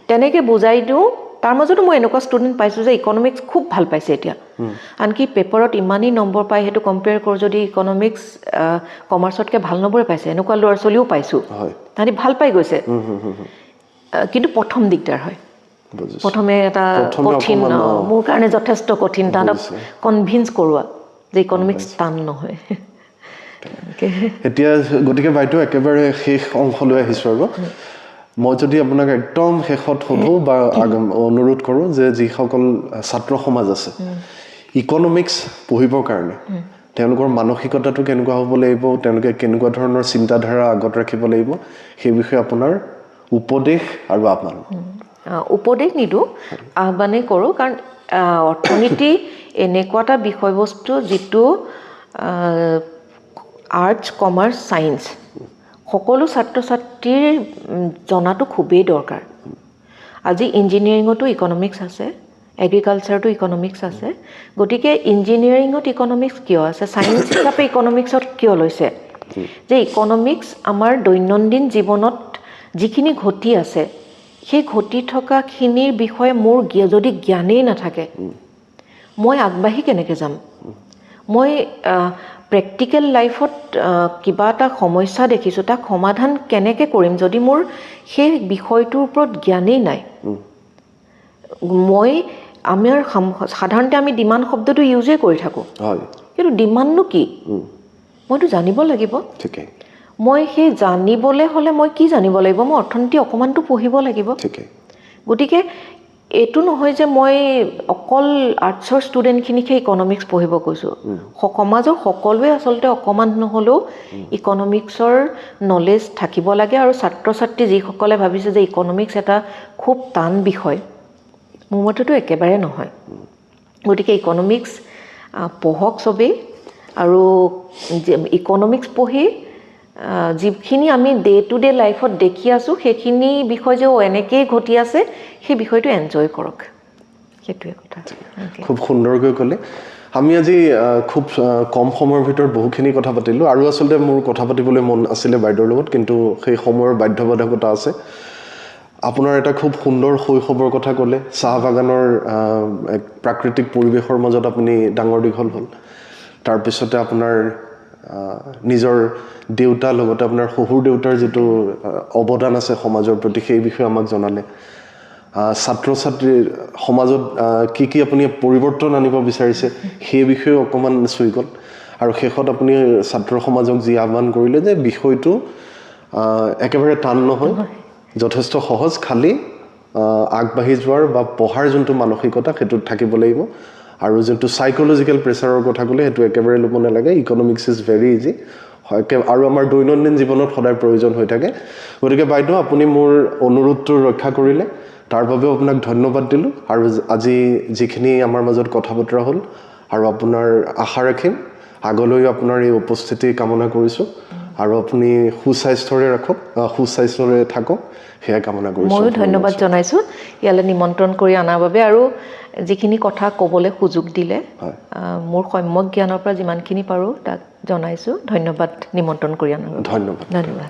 তেনেকৈ বুজাই দিওঁ তাৰ মাজতো মই এনেকুৱা ষ্টুডেণ্ট পাইছোঁ যে ইকনমিক্স খুব ভাল পাইছে এতিয়া আনকি পেপাৰত ইমানেই নম্বৰ পায় সেইটো কম্পেয়াৰ কৰোঁ যদি ইকনমিক্স কমাৰ্চতকৈ ভাল নম্বৰে পাইছে এনেকুৱা ল'ৰা ছোৱালীও পাইছোঁ তাহাঁতি ভাল পাই গৈছে কিন্তু প্ৰথম দিগদাৰ হয় বুজিছোঁ। প্ৰথমে এটা কঠিন মোৰ কাৰণে যথেষ্ট কঠিন তাহাঁতক কনভিন্স কৰোৱা যে ইকনমিক্স টান নহয় এতিয়া গতিকে বাইদেউ একেবাৰে শেষ অংশলৈ আহিছোঁ আৰু মই যদি আপোনাক একদম শেষত সোধোঁ বা অনুৰোধ কৰোঁ যে যিসকল ছাত্ৰ সমাজ আছে ইকনমিক্স পঢ়িবৰ কাৰণে তেওঁলোকৰ মানসিকতাটো কেনেকুৱা হ'ব লাগিব তেওঁলোকে কেনেকুৱা ধৰণৰ চিন্তাধাৰা আগত ৰাখিব লাগিব সেই বিষয়ে আপোনাৰ উপদেশ আৰু আহ্বান উপদেশ নিদিওঁ আহ্বানেই কৰোঁ কাৰণ অৰ্থনীতি এনেকুৱা এটা বিষয়বস্তু যিটো আৰ্টছ কমাৰ্চ ছায়েন্স সকলো ছাত্ৰ ছাত্ৰীৰ জনাটো খুবেই দৰকাৰ আজি ইঞ্জিনিয়াৰিঙতো ইকনমিক্স আছে এগ্ৰিকালচাৰতো ইকনমিক্স আছে গতিকে ইঞ্জিনিয়াৰিঙত ইকনমিক্স কিয় আছে ছায়েন্স হিচাপে ইকনমিক্সত কিয় লৈছে যে ইকনমিক্স আমাৰ দৈনন্দিন জীৱনত যিখিনি ঘটি আছে সেই ঘটি থকাখিনিৰ বিষয়ে মোৰ যদি জ্ঞানেই নাথাকে মই আগবাঢ়ি কেনেকৈ যাম মই প্ৰেক্টিকেল লাইফত কিবা এটা সমস্যা দেখিছোঁ তাক সমাধান কেনেকৈ কৰিম যদি মোৰ সেই বিষয়টোৰ ওপৰত জ্ঞানেই নাই আমাৰ সাধাৰণতে আমি ডিমাণ্ড শব্দটো ইউজেই কৰি থাকোঁ কিন্তু ডিমাণ্ডনো কি মইতো জানিব লাগিব মই সেই জানিবলৈ হ'লে মই কি জানিব লাগিব মই অৰ্থনীতি অকণমানতো পঢ়িব লাগিব গতিকে এইটো নহয় যে মই অকল আৰ্টছৰ ষ্টুডেণ্টখিনিকহে ইকনমিক্স পঢ়িব কৈছোঁ সমাজৰ সকলোৱে আচলতে অকণমান নহ'লেও ইকনমিক্সৰ নলেজ থাকিব লাগে আৰু ছাত্ৰ ছাত্ৰী যিসকলে ভাবিছে যে ইকনমিক্স এটা খুব টান বিষয় মোৰ মতেতো একেবাৰে নহয় গতিকে ইকনমিক্স পঢ়ক চবেই আৰু ইকনমিক্স পঢ়ি যিখিনি আমি ডে টু ডে লাইফত দেখি আছোঁ সেইখিনি বিষয় যে এনেকেই ঘটি আছে সেই বিষয়টো এনজয় কৰক সেইটোৱে কথা খুব সুন্দৰকৈ ক'লে আমি আজি খুব কম সময়ৰ ভিতৰত বহুখিনি কথা পাতিলোঁ আৰু আচলতে মোৰ কথা পাতিবলৈ মন আছিলে বাইদেউৰ লগত কিন্তু সেই সময়ৰ বাধ্যবাধকতা আছে আপোনাৰ এটা খুব সুন্দৰ শৈশৱৰ কথা ক'লে চাহ বাগানৰ এক প্ৰাকৃতিক পৰিৱেশৰ মাজত আপুনি ডাঙৰ দীঘল হ'ল তাৰপিছতে আপোনাৰ নিজৰ দেউতাৰ লগতে আপোনাৰ শহুৰ দেউতাৰ যিটো অৱদান আছে সমাজৰ প্ৰতি সেই বিষয়ে আমাক জনালে ছাত্ৰ ছাত্ৰীৰ সমাজত কি আপুনি পৰিৱৰ্তন আনিব বিচাৰিছে সেই বিষয়ে অকণমান চুই গ'ল আৰু শেষত আপুনি ছাত্ৰ সমাজক যি আহ্বান কৰিলে যে বিষয়টো একেবাৰে টান নহয় যথেষ্ট সহজ খালি আগবাঢ়ি যোৱাৰ বা পঢ়াৰ যোনটো মানসিকতা সেইটোত থাকিব লাগিব আৰু যোনটো সাইকোলজিকেল প্ৰেছাৰৰ কথা ক'লে সেইটো একেবাৰে ল'ব নালাগে ইকনমিক্স ইজ ভেৰি ইজি আৰু আমাৰ দৈনন্দিন জীৱনত সদায় প্ৰয়োজন হৈ থাকে গতিকে বাইদেউ আপুনি মোৰ অনুৰোধটো ৰক্ষা কৰিলে তাৰ বাবেও আপোনাক ধন্যবাদ দিলোঁ আৰু আজি যিখিনি আমাৰ মাজত কথা বতৰা হ'ল আৰু আপোনাৰ আশা ৰাখিম আগলৈও আপোনাৰ এই উপস্থিতি কামনা কৰিছোঁ আৰু আপুনি সুস্বাস্থ্যৰে ৰাখক সুস্বাস্থ্যৰে থাকক সেয়া কামনা কৰিছোঁ ময়ো ধন্যবাদ জনাইছোঁ ইয়ালৈ নিমন্ত্ৰণ কৰি অনাৰ বাবে আৰু যিখিনি কথা ক'বলৈ সুযোগ দিলে মোৰ সম্যক জ্ঞানৰ পৰা যিমানখিনি পাৰোঁ তাক জনাইছোঁ ধন্যবাদ নিমন্ত্ৰণ কৰি অনাৰ বাবে ধন্যবাদ